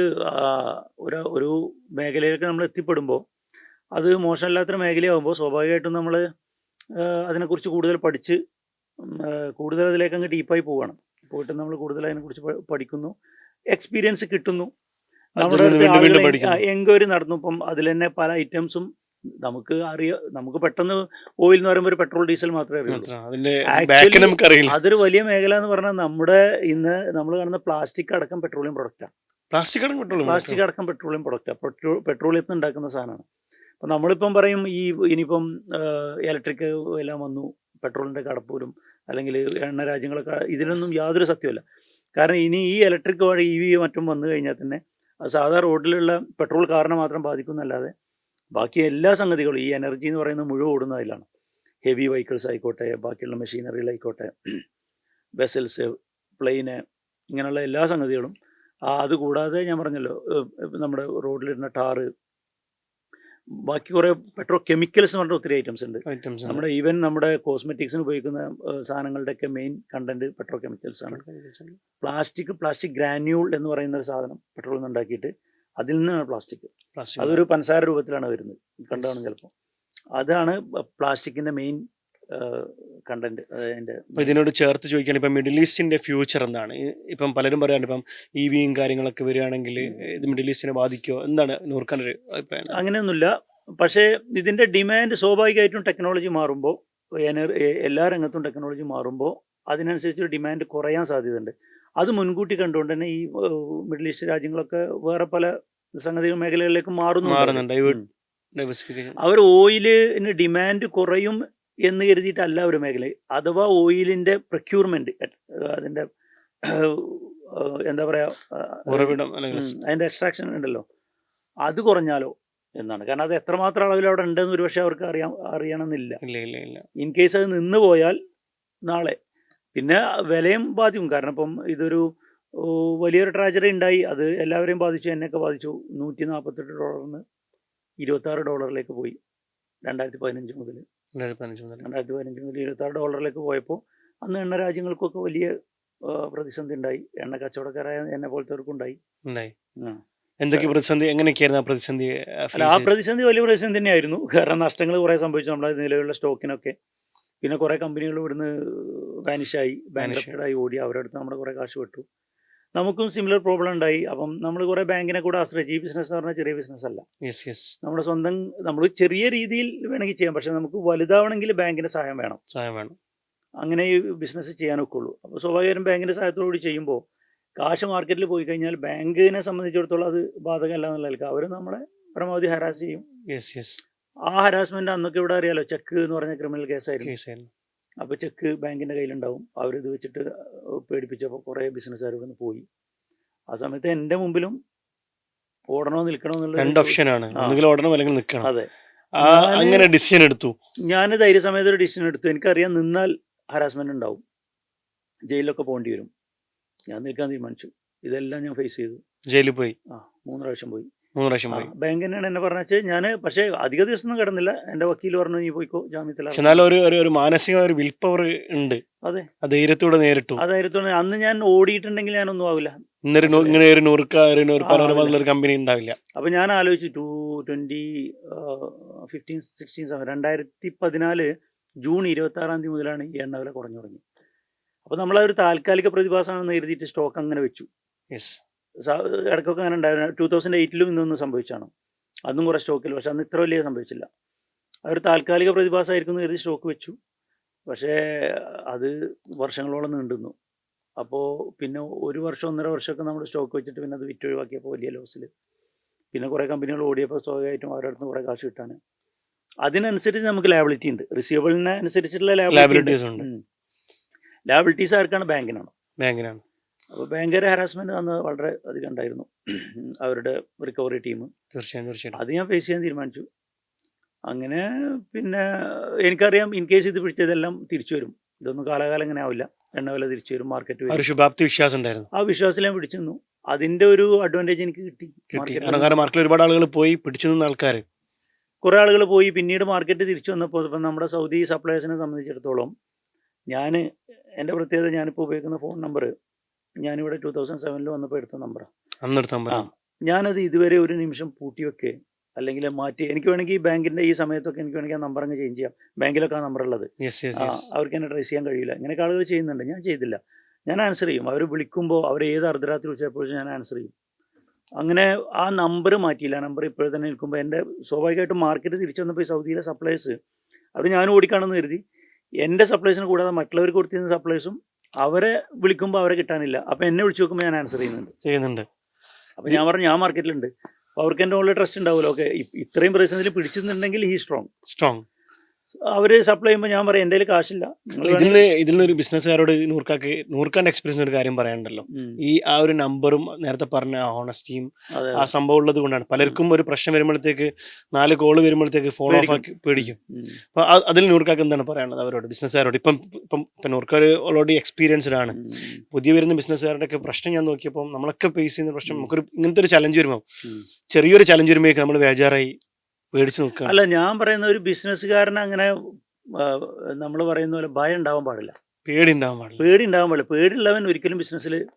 ഒരു മേഖലയിലേക്ക് നമ്മൾ എത്തിപ്പെടുമ്പോൾ അത് മോശമല്ലാത്തൊരു മേഖലയാകുമ്പോൾ സ്വാഭാവികമായിട്ടും നമ്മൾ അതിനെക്കുറിച്ച് കൂടുതൽ പഠിച്ച് കൂടുതൽ അതിലേക്ക് അങ്ങ് ഡീപ്പായി പോയിട്ട് നമ്മൾ കൂടുതൽ അതിനെക്കുറിച്ച് പഠിക്കുന്നു, എക്സ്പീരിയൻസ് കിട്ടുന്നു. നമ്മുടെ എൻക്വയറി നടന്നു. ഇപ്പം അതിൽ തന്നെ പല ഐറ്റംസും നമുക്ക് പെട്ടെന്ന് ഓയിൽ എന്ന് പറയുമ്പോൾ ഒരു പെട്രോൾ ഡീസൽ മാത്രമേ അറിയുള്ളൂ. അതൊരു വലിയ മേഖല എന്ന് പറഞ്ഞാൽ നമ്മുടെ ഇന്ന് നമ്മൾ കാണുന്ന പ്ലാസ്റ്റിക് അടക്കം പെട്രോളിയം പ്രൊഡക്റ്റാണ്. പ്ലാസ്റ്റിക് അടക്കം പെട്രോളിയം പ്രൊഡക്റ്റാണ്. പെട്രോളിയത്തിൽ നിന്ന് ഉണ്ടാക്കുന്ന സാധനമാണ്. അപ്പം നമ്മളിപ്പം പറയും ഇനിയിപ്പം ഇലക്ട്രിക് എല്ലാം വന്നു, പെട്രോളിൻ്റെ കടപ്പൂരും അല്ലെങ്കിൽ എണ്ണ രാജ്യങ്ങളൊക്കെ, ഇതിലൊന്നും യാതൊരു സത്യമല്ല. കാരണം ഇനി ഈ ഇലക്ട്രിക് വഴി EV മറ്റും വന്നു കഴിഞ്ഞാൽ തന്നെ അത് സാധാരണ റോഡിലുള്ള പെട്രോൾ കാറിനെ മാത്രം ബാധിക്കുന്നല്ലാതെ ബാക്കി എല്ലാ സംഗതികളും, ഈ എനർജി എന്ന് പറയുന്നത് മുഴുവൻ ഓടുന്നതിലാണ്. ഹെവി വെഹിക്കിൾസ് ആയിക്കോട്ടെ, ബാക്കിയുള്ള മെഷീനറികളായിക്കോട്ടെ, വെസൽസ്, പ്ലെയിന്, ഇങ്ങനെയുള്ള എല്ലാ സംഗതികളും. അതുകൂടാതെ ഞാൻ പറഞ്ഞല്ലോ നമ്മുടെ റോഡിലിരുന്ന ടാറ്, ബാക്കി കുറേ പെട്രോ കെമിക്കൽസ് എന്ന് പറഞ്ഞ ഒത്തിരി ഐറ്റംസ് ഉണ്ട്. നമ്മുടെ ഈവൻ നമ്മുടെ കോസ്മെറ്റിക്സിന് ഉപയോഗിക്കുന്ന സാധനങ്ങളുടെയൊക്കെ മെയിൻ കണ്ടന്റ് പെട്രോ കെമിക്കൽസ് ആണ്. പ്ലാസ്റ്റിക് ഗ്രാന്യൂൾ എന്ന് പറയുന്ന ഒരു സാധനം പെട്രോളിൽ നിന്ന് ഉണ്ടാക്കിയിട്ട് അതിൽ നിന്നാണ് പ്ലാസ്റ്റിക്. അതൊരു പഞ്ചസാര രൂപത്തിലാണ് വരുന്നത്, കണ്ടാണ് ചിലപ്പോൾ. അതാണ് പ്ലാസ്റ്റിക്കിന്റെ മെയിൻ കണ്ടന്റ്. ഇതിനോട് ചേർത്ത് ചോദിക്കുകയാണ്, ഇപ്പം മിഡിൽ ഈസ്റ്റിന്റെ ഫ്യൂച്ചർ എന്താണ്? ഇപ്പം പലരും പറയാണ്ട് ഇപ്പം EVയും കാര്യങ്ങളൊക്കെ വരികയാണെങ്കിൽ ഇത് മിഡിൽ ഈസ്റ്റിനെ ബാധിക്കുമോ? എന്താണ് നൂർഖാൻ്റെ ഒരു അഭിപ്രായം? അങ്ങനെയൊന്നുമില്ല. പക്ഷേ ഇതിന്റെ ഡിമാൻഡ് സ്വാഭാവികമായിട്ടും ടെക്നോളജി മാറുമ്പോൾ, എല്ലാ രംഗത്തും ടെക്നോളജി മാറുമ്പോൾ അതിനനുസരിച്ച് ഡിമാൻഡ് കുറയാൻ സാധ്യതയുണ്ട്. അത് മുൻകൂട്ടി കണ്ടുകൊണ്ട് തന്നെ ഈ മിഡിൽ ഈസ്റ്റ് രാജ്യങ്ങളൊക്കെ വേറെ പല സംഗതികൾ മേഖലകളിലേക്ക് മാറുന്നുണ്ട്. അവർ ഓയിലിന് ഡിമാൻഡ് കുറയും എന്ന് കരുതിയിട്ടല്ല ഒരു മേഖല. അഥവാ ഓയിലിൻ്റെ പ്രൊക്യൂർമെൻറ്റ്, അതിൻ്റെ എന്താ പറയുക, അതിൻ്റെ എക്സ്ട്രാക്ഷൻ ഉണ്ടല്ലോ, അത് കുറഞ്ഞാലോ എന്നാണ്. കാരണം അത് എത്രമാത്രം അളവിൽ അവിടെ ഉണ്ടെന്ന് ഒരു പക്ഷേ അവർക്ക് അറിയണമെന്നില്ല. ഇൻ കേസ് അത് നിന്ന് പോയാൽ നാളെ പിന്നെ വിലയും ബാധിക്കും. കാരണം ഇപ്പം ഇതൊരു വലിയൊരു ട്രാജഡി ഉണ്ടായി, അത് എല്ലാവരെയും ബാധിച്ചു, എന്നെയൊക്കെ ബാധിച്ചു. $148 $26 പോയി 2015 മുതൽ. 2015 മുതൽ $26 പോയപ്പോൾ അന്ന് എണ്ണ രാജ്യങ്ങൾക്കൊക്കെ വലിയ പ്രതിസന്ധി ഉണ്ടായി. എണ്ണ കച്ചവടക്കാരായ എന്നെ പോലത്തെവർക്കും ഉണ്ടായി. എന്തൊക്കെ പ്രതിസന്ധി, എങ്ങനെയൊക്കെയായിരുന്നു ആ പ്രതിസന്ധി? അല്ല, ആ പ്രതിസന്ധി വലിയ പ്രതിസന്ധി തന്നെയായിരുന്നു. കാരണം നഷ്ടങ്ങൾ കുറേ സംഭവിച്ചു നമ്മുടെ നിലവിലുള്ള സ്റ്റോക്കിനൊക്കെ. പിന്നെ കുറേ കമ്പനികൾ ഇവിടുന്ന് വാനിഷായി, ബാങ്ക്രപ്റ്റഡായി ഓടി. അവരുടെ അടുത്ത് നമ്മുടെ കുറേ കാശ് വിട്ടു. നമുക്കും സിമിലർ പ്രോബ്ലം ഉണ്ടായി. അപ്പം നമ്മൾ കുറേ ബാങ്കിനെ കൂടെ ആശ്രയിച്ചു. ഈ ബിസിനസ് എന്ന് പറഞ്ഞാൽ ചെറിയ ബിസിനസ് അല്ല. നമ്മുടെ സ്വന്തം, നമ്മൾ ചെറിയ രീതിയിൽ വേണമെങ്കിൽ ചെയ്യാം, പക്ഷെ നമുക്ക് വലുതാവണമെങ്കിൽ ബാങ്കിൻ്റെ സഹായം വേണം. അങ്ങനെ ഈ ബിസിനസ് ചെയ്യാനൊക്കെ ഉള്ളൂ. അപ്പോൾ സ്വാഭാവികമായും ബാങ്കിൻ്റെ സഹായത്തോടുകൂടി ചെയ്യുമ്പോൾ കാശ് മാർക്കറ്റിൽ പോയി കഴിഞ്ഞാൽ ബാങ്കിനെ സംബന്ധിച്ചിടത്തോളം അത് ബാധകമല്ല എന്നുള്ളതിൽ അവർ നമ്മളെ പരമാവധി ഹരാസ് ചെയ്യും. ആ ഹരാസ്മെൻറ്റ് അന്നൊക്കെ ഇവിടെ അറിയാലോ, ചെക്ക് എന്ന് പറഞ്ഞ ക്രിമിനൽ കേസായിരുന്നു. അപ്പോൾ ചെക്ക് ബാങ്കിൻ്റെ കയ്യിലുണ്ടാവും. അവരിത് വെച്ചിട്ട് പേടിപ്പിച്ചപ്പോൾ കുറേ ബിസിനസ്സുകാർ ഇവിടെ നിന്ന് പോയി. ആ സമയത്ത് എൻ്റെ മുമ്പിലും ഓടണോ നിൽക്കണോ എന്നുള്ള 2 ഓപ്ഷനാണ്, ഒന്നുകിൽ ഓടണം അല്ലെങ്കിൽ നിൽക്കണം. അതെ, അങ്ങനെ ഡിസിഷൻ എടുത്തു. ഞാൻ ധൈര്യസമയത്ത് ഒരു ഡിസിഷൻ എടുത്തു. എനിക്കറിയാം നിന്നാൽ ഹരാസ്മെൻറ്റ് ഉണ്ടാവും, ജയിലിലൊക്കെ പോകേണ്ടി വരും. ഞാൻ നിൽക്കാൻ തീരുമാനിച്ചു. ഇതെല്ലാം ഞാൻ ഫേസ് ചെയ്തു. ജയിലിൽ പോയി. 3 പ്രാവശ്യം പോയി. ബാങ്ക് തന്നെയാണ് എന്നെ പറഞ്ഞാൽ. ഞാൻ പക്ഷേ അധിക ദിവസം ഒന്നും കിടന്നില്ല. എൻ്റെ വക്കീൽ പറഞ്ഞു നീ പോയിക്കോ ജാമ്യത്തിൽ. ഒരു മാനസിക ഒരു വിൽ പവർ ഉണ്ട്. അതെ, ധൈര്യത്തോടെ നേരിട്ടു. അന്ന് ഞാൻ ഓടിയിട്ടുണ്ടെങ്കിൽ ഞാനൊന്നും ആവില്ല. കമ്പനി ഉണ്ടാവില്ല. അപ്പൊ ഞാൻ ആലോചിച്ചു 2014 ജൂൺ 26 മുതലാണ് ഈ എണ്ണ വില കുറഞ്ഞു തുടങ്ങി. അപ്പൊ നമ്മളതൊരു താൽക്കാലിക പ്രതിഭാസമാണെന്ന് എഴുതിയിട്ട് സ്റ്റോക്ക് അങ്ങനെ വെച്ചു. ഇടയ്ക്കൊക്കെ അങ്ങനെ ഉണ്ടായിരുന്നു. 2008 ഇന്നൊന്നും സംഭവിച്ചാണ്. അന്നും കുറേ സ്റ്റോക്കിൽ, പക്ഷെ അന്ന് ഇത്ര വലിയ സംഭവിച്ചില്ല. അതൊരു താൽക്കാലിക പ്രതിഭാസമായിരിക്കും എന്ന് കരുതി സ്റ്റോക്ക് വെച്ചു. പക്ഷേ അത് വർഷങ്ങളോളം നീണ്ടുന്നു. അപ്പോൾ പിന്നെ 1 വർഷം 1.5 വർഷമൊക്കെ നമ്മൾ സ്റ്റോക്ക് വെച്ചിട്ട് പിന്നെ അത് വിറ്റൊഴിവാക്കിയപ്പോൾ വലിയ ലോസിൽ. പിന്നെ കുറേ കമ്പനികൾ ഓടിയപ്പോൾ സ്വാഭാവികമായിട്ടും അവരുടെ അടുത്ത് കുറേ കാശ് കിട്ടാൻ. അതിനനുസരിച്ച് നമുക്ക് ലാബിലിറ്റി ഉണ്ട്, റിസീവബിളിനെ അനുസരിച്ചിട്ടുള്ള ലാബിലിറ്റീസ് ഉണ്ട്. ലാബിലിറ്റീസ് ആർക്കാണ്? ബാങ്കിനാണ്. അപ്പോൾ ബാങ്ക് ഹരാസ്മെൻറ്റ് അന്ന് വളരെ അധികം ഉണ്ടായിരുന്നു, അവരുടെ റിക്കവറി ടീം. തീർച്ചയായും അത് ഞാൻ ഫേസ് ചെയ്യാൻ തീരുമാനിച്ചു. അങ്ങനെ പിന്നെ എനിക്കറിയാം ഇൻ കേസ് ഇത് പിടിച്ചതെല്ലാം തിരിച്ചു വരും, ഇതൊന്നും കാലാകാലം ഇങ്ങനെ ആവില്ല, എണ്ണ വില തിരിച്ചു വരും, മാർക്കറ്റ് വരും. ശുഭാപ്തി വിശ്വാസം ഉണ്ടായിരുന്നു. ആ വിശ്വാസത്തിൽ ഞാൻ പിടിച്ചു നിന്നു. അതിൻ്റെ ഒരു അഡ്വാൻറ്റേജ് എനിക്ക് കിട്ടി. മാർക്കറ്റിൽ ഒരുപാട് ആളുകൾ പോയി പിടിച്ചു നിന്ന ആൾക്കാർ, കുറേ ആളുകൾ പോയി. പിന്നീട് മാർക്കറ്റ് തിരിച്ചു വന്നപ്പോൾ ഇപ്പം നമ്മുടെ സൗദി സപ്ലയേഴ്സിനെ സംബന്ധിച്ചിടത്തോളം എൻ്റെ പ്രത്യേകത, ഞാനിപ്പോൾ ഉപയോഗിക്കുന്ന ഫോൺ നമ്പർ ഞാനിവിടെ 2007 വന്നപ്പോൾ എടുത്ത നമ്പറാണ്. ഞാനത് ഇതുവരെ ഒരു നിമിഷം പൂട്ടി വെക്കേ അല്ലെങ്കിൽ മാറ്റി, എനിക്ക് വേണമെങ്കിൽ ബാങ്കിൻ്റെ ഈ സമയത്തൊക്കെ എനിക്ക് വേണമെങ്കിൽ ആ നമ്പർ അങ്ങ് ചേഞ്ച് ചെയ്യാം. ബാങ്കിലൊക്കെ ആ നമ്പർ ഉള്ളത്, അവർക്ക് എന്നെ ട്രേസ് ചെയ്യാൻ കഴിയില്ല. ഇങ്ങനെയൊക്കെ ആളുകൾ ചെയ്യുന്നുണ്ട്. ഞാൻ ചെയ്തില്ല, ഞാൻ ആൻസർ ചെയ്യും. അവർ വിളിക്കുമ്പോൾ അവർ ഏത് അർദ്ധരാത്രി വിളിച്ചപ്പോഴും ഞാൻ ആൻസർ ചെയ്യും. അങ്ങനെ ആ നമ്പർ മാറ്റിയില്ല. നമ്പർ ഇപ്പോഴും തന്നെ നിൽക്കുമ്പോൾ എൻ്റെ സ്വാഭാവികമായിട്ടും മാർക്കറ്റ് തിരിച്ചു വന്നപ്പോൾ ഈ സൗദിയിലെ സപ്ലയേഴ്സ് അവർ ഞാനും ഓടിക്കാണെന്ന് കരുതി എൻ്റെ സപ്ലൈസിന് കൂടാതെ മറ്റുള്ളവർക്ക് കൊടുത്തിരുന്ന സപ്ലൈസും അവരെ വിളിക്കുമ്പോൾ അവരെ കിട്ടാനില്ല. അപ്പം എന്നെ വിളിച്ചു നോക്കുമ്പോൾ ഞാൻ ആൻസർ ചെയ്യുന്നുണ്ട്. അപ്പം ഞാൻ പറഞ്ഞു ഞാൻ മാർക്കറ്റിലുണ്ട്. അപ്പോൾ അവർക്ക് എൻ്റെ മുകളിൽ ട്രസ്റ്റ് ഉണ്ടാവുമല്ലോ. ഓക്കെ, ഇത്രയും പ്രതിസന്ധിയിൽ പിടിച്ചിട്ടുണ്ടെങ്കിൽ ഹീ സ്ട്രോങ്. അവർ സപ്ലൈ ചെയ്യുമ്പോൾ ഞാൻ പറയും എൻ്റെ കയ്യിൽ കാശില്ല. ഇതിൽ നിന്നൊരു ബിസിനസ്സുകാരോട് നൂർക്കാൻ്റെ എക്സ്പീരിയൻസ് ഒരു കാര്യം പറയാനുണ്ടല്ലോ. ആ ഒരു നമ്പറും നേരത്തെ പറഞ്ഞ ഹോണസ്റ്റിയും ആ സംഭവം ഉള്ളത് കൊണ്ടാണ് പലർക്കും ഒരു പ്രശ്നം വരുമ്പോഴത്തേക്ക് 4 കോള് വരുമ്പോഴത്തേക്ക് ഫോൺ ഓഫ് ആക്കി പേടിക്കും. അപ്പൊ അതിൽ നൂർക്കാക്ക് എന്താണ് പറയാനുള്ളത് അവരോട്, ബിസിനസ്സുകാരോട്? ഇപ്പം നൂർക്കാർ ഓൾറെഡി എക്സ്പീരിയൻസ്ഡ് ആണ്. പുതിയ വരുന്ന ബിസിനസ്സുകാരുടെ ഒക്കെ പ്രശ്നം ഞാൻ നോക്കിയപ്പോൾ നമ്മളൊക്കെ ഫേസ് ചെയ്യുന്ന പ്രശ്നം, നമുക്കൊരു ഇങ്ങനത്തെ ഒരു ചലഞ്ച് വരുമ്പോൾ, ചെറിയൊരു ചലഞ്ച് വരുമ്പോഴേക്ക് നമ്മൾ ബേജാറായി പേടിച്ച് നോക്കുക. അല്ല, ഞാൻ പറയുന്ന ഒരു ബിസിനസ്സുകാരന് അങ്ങനെ നമ്മൾ പറയുന്ന പോലെ ഭയം ഉണ്ടാവാൻ പാടില്ല, പേടി ഉണ്ടാവാൻ പാടില്ല. പേടിയുള്ളവൻ ഒരിക്കലും ബിസിനസ്സിലേക്ക്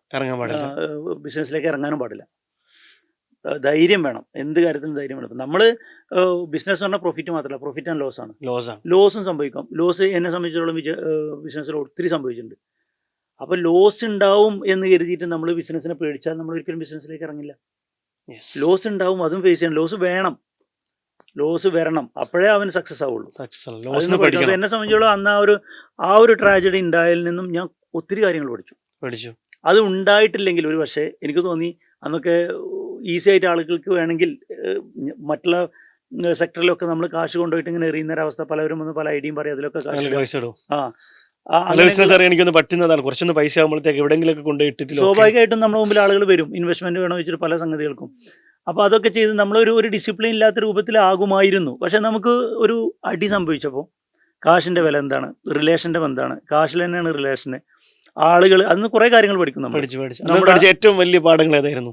ഇറങ്ങാനും പാടില്ല. ധൈര്യം വേണം, എന്ത് കാര്യത്തിനും ധൈര്യം വേണം. നമ്മൾ ബിസിനസ് പറഞ്ഞാൽ പ്രോഫിറ്റ് മാത്രമല്ല, പ്രോഫിറ്റ് ആൻഡ് ലോസും സംഭവിക്കാം. ലോസ് എന്നെ സംബന്ധിച്ചിടത്തോളം ബിസിനസ്സിൽ ഒത്തിരി സംഭവിച്ചിട്ടുണ്ട്. അപ്പോൾ ലോസ് ഉണ്ടാവും എന്ന് കരുതിയിട്ട് നമ്മൾ ബിസിനസ്സിനെ പേടിച്ചാൽ നമ്മൾ ഒരിക്കലും ബിസിനസ്സിലേക്ക് ഇറങ്ങില്ല. ലോസ് ഉണ്ടാവും, അതും ഫേസ് ചെയ്യണം. ലോസ് വരണം, അപ്പോഴേ അവന് സക്സസ് ആവുള്ളൂ. എന്നെ സംബന്ധിച്ചോളം അന്ന് ആ ഒരു ട്രാജഡി ഉണ്ടായതിൽ നിന്നും ഞാൻ ഒത്തിരി കാര്യങ്ങൾ പഠിച്ചു. അത് ഉണ്ടായിട്ടില്ലെങ്കിൽ ഒരു പക്ഷേ എനിക്ക് തോന്നി അന്നൊക്കെ ഈസി ആയിട്ട് ആളുകൾക്ക് വേണമെങ്കിൽ മറ്റുള്ള സെക്ടറിലൊക്കെ നമ്മൾ കാശ് കൊണ്ടുപോയിട്ട് ഇങ്ങനെ എറിയുന്ന ഒരവസ്ഥ, പലവരും വന്ന് പല ഐഡിയയും പറയും, അതിലൊക്കെ കാശ് എനിക്കൊന്ന് പറ്റുന്നതാണ്. കുറച്ചൊന്ന് പൈസ ആകുമ്പോഴത്തേക്ക് എവിടെയെങ്കിലൊക്കെ കൊണ്ടുപോയിട്ടിട്ട് സ്വാഭാവികമായിട്ടും നമ്മുടെ മുമ്പിൽ ആളുകൾ വരും ഇൻവെസ്റ്റ്മെന്റ് വേണം വെച്ചിട്ട് പല സംഗതികൾക്കും. അപ്പോൾ അതൊക്കെ ചെയ്ത് നമ്മളൊരു ഡിസിപ്ലിൻ ഇല്ലാത്ത രൂപത്തിലാകുമായിരുന്നു. പക്ഷെ നമുക്ക് ഒരു അടി സംഭവിച്ചപ്പോൾ കാശിൻ്റെ വില എന്താണ്, റിലേഷൻ്റെ എന്താണ്, കാശിൽ തന്നെയാണ് റിലേഷന്, ആളുകൾ, അതിന് കുറേ കാര്യങ്ങൾ പഠിക്കും നമ്മൾ. ഏറ്റവും വലിയ പാഠങ്ങൾ ഏതായിരുന്നു?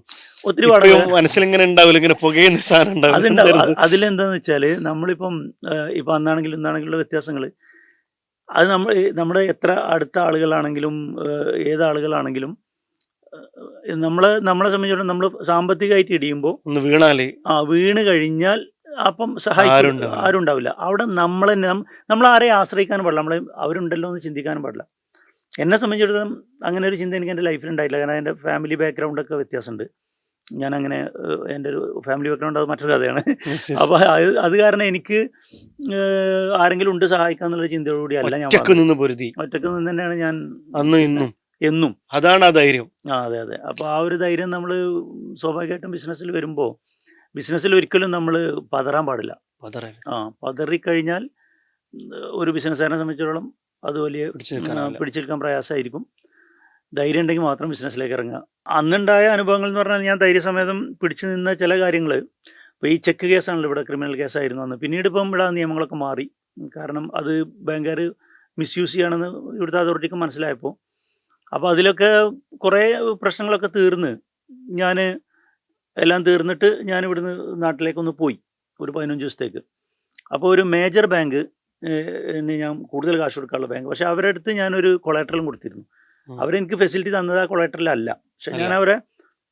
ഒത്തിരി പാഠങ്ങൾ മനസ്സിലിങ്ങനെ ഉണ്ടാവില്ല, ഇങ്ങനെ പുകയുന്ന സാധനം അതുണ്ടാവും. അതിലെന്താന്ന് വെച്ചാൽ നമ്മളിപ്പം ഇപ്പം അന്നാണെങ്കിലും ഇന്നാണെങ്കിലുള്ള വ്യത്യാസങ്ങൾ, അത് നമ്മുടെ എത്ര അടുത്ത ആളുകളാണെങ്കിലും ഏതാളുകളാണെങ്കിലും നമ്മളെ സംബന്ധിച്ചിടത്തോളം നമ്മൾ സാമ്പത്തികമായിട്ട് ഇടിയുമ്പോൾ വീണ് കഴിഞ്ഞാൽ അപ്പം സഹായിക്കും ആരും ഉണ്ടാവില്ല. അവിടെ നമ്മൾ ആരെയും ആശ്രയിക്കാനും പാടില്ല, അവരുണ്ടല്ലോ എന്ന് ചിന്തിക്കാനും പാടില്ല. എന്നെ സംബന്ധിച്ചിടത്തോളം അങ്ങനെ ഒരു ചിന്ത എനിക്ക് എൻ്റെ ലൈഫിൽ ഉണ്ടായില്ല. കാരണം എൻ്റെ ഫാമിലി ബാക്ക്ഗ്രൗണ്ടൊക്കെ വ്യത്യാസമുണ്ട്. ഞാനങ്ങനെ എൻ്റെ ഒരു ഫാമിലി ബാക്ക്ഗ്രൗണ്ട് അത് മറ്റൊരു കഥയാണ്. അപ്പോൾ അത് കാരണം എനിക്ക് ആരെങ്കിലും ഉണ്ട് സഹായിക്കാന്നുള്ള ചിന്തയോടുകൂടി അല്ല ഞാൻ ഒറ്റക്ക് നിന്ന് തന്നെയാണ് ഞാൻ എന്നും. അതാണ് ആ ധൈര്യം. അതെ. അപ്പോൾ ആ ഒരു ധൈര്യം നമ്മൾ സ്വാഭാവികമായിട്ടും ബിസിനസ്സിൽ വരുമ്പോൾ, ബിസിനസ്സിൽ ഒരിക്കലും നമ്മൾ പതറാൻ പാടില്ല. പതറിക്കഴിഞ്ഞാൽ ഒരു ബിസിനസ്സുകാരനെ സംബന്ധിച്ചിടത്തോളം അത് വലിയ പിടിച്ചെടുക്കാൻ പ്രയാസമായിരിക്കും. ധൈര്യം ഉണ്ടെങ്കിൽ മാത്രം ബിസിനസ്സിലേക്ക് ഇറങ്ങുക. അന്നുണ്ടായ അനുഭവങ്ങൾ എന്ന് പറഞ്ഞാൽ, ഞാൻ ധൈര്യസമേതം പിടിച്ചു നിന്ന ചില കാര്യങ്ങൾ, ഇപ്പോൾ ഈ ചെക്ക് കേസാണല്ലോ ഇവിടെ, ക്രിമിനൽ കേസായിരുന്നു അന്ന്. പിന്നീട് ഇപ്പം ഇവിടെ നിയമങ്ങളൊക്കെ മാറി. കാരണം അത് ബാങ്കുകാർ മിസ്യൂസ് ചെയ്യുകയാണെന്ന് ഇവിടുത്തെ അതോറിറ്റിക്ക് മനസ്സിലായപ്പോൾ, അപ്പോൾ അതിലൊക്കെ കുറേ പ്രശ്നങ്ങളൊക്കെ തീർന്ന് എല്ലാം തീർന്നിട്ട് ഞാൻ ഇവിടുന്ന് നാട്ടിലേക്കൊന്ന് പോയി ഒരു 15 ദിവസത്തേക്ക്. അപ്പോൾ ഒരു മേജർ ബാങ്ക് ഞാൻ കൂടുതൽ കാശ് കൊടുക്കാനുള്ള ബാങ്ക്, പക്ഷെ അവരുടെ അടുത്ത് ഞാനൊരു കൊളാട്രലും കൊടുത്തിരുന്നു. അവരെനിക്ക് ഫെസിലിറ്റി തന്നത് ആ കൊളാട്രലല്ല, പക്ഷെ ഞാൻ അവരെ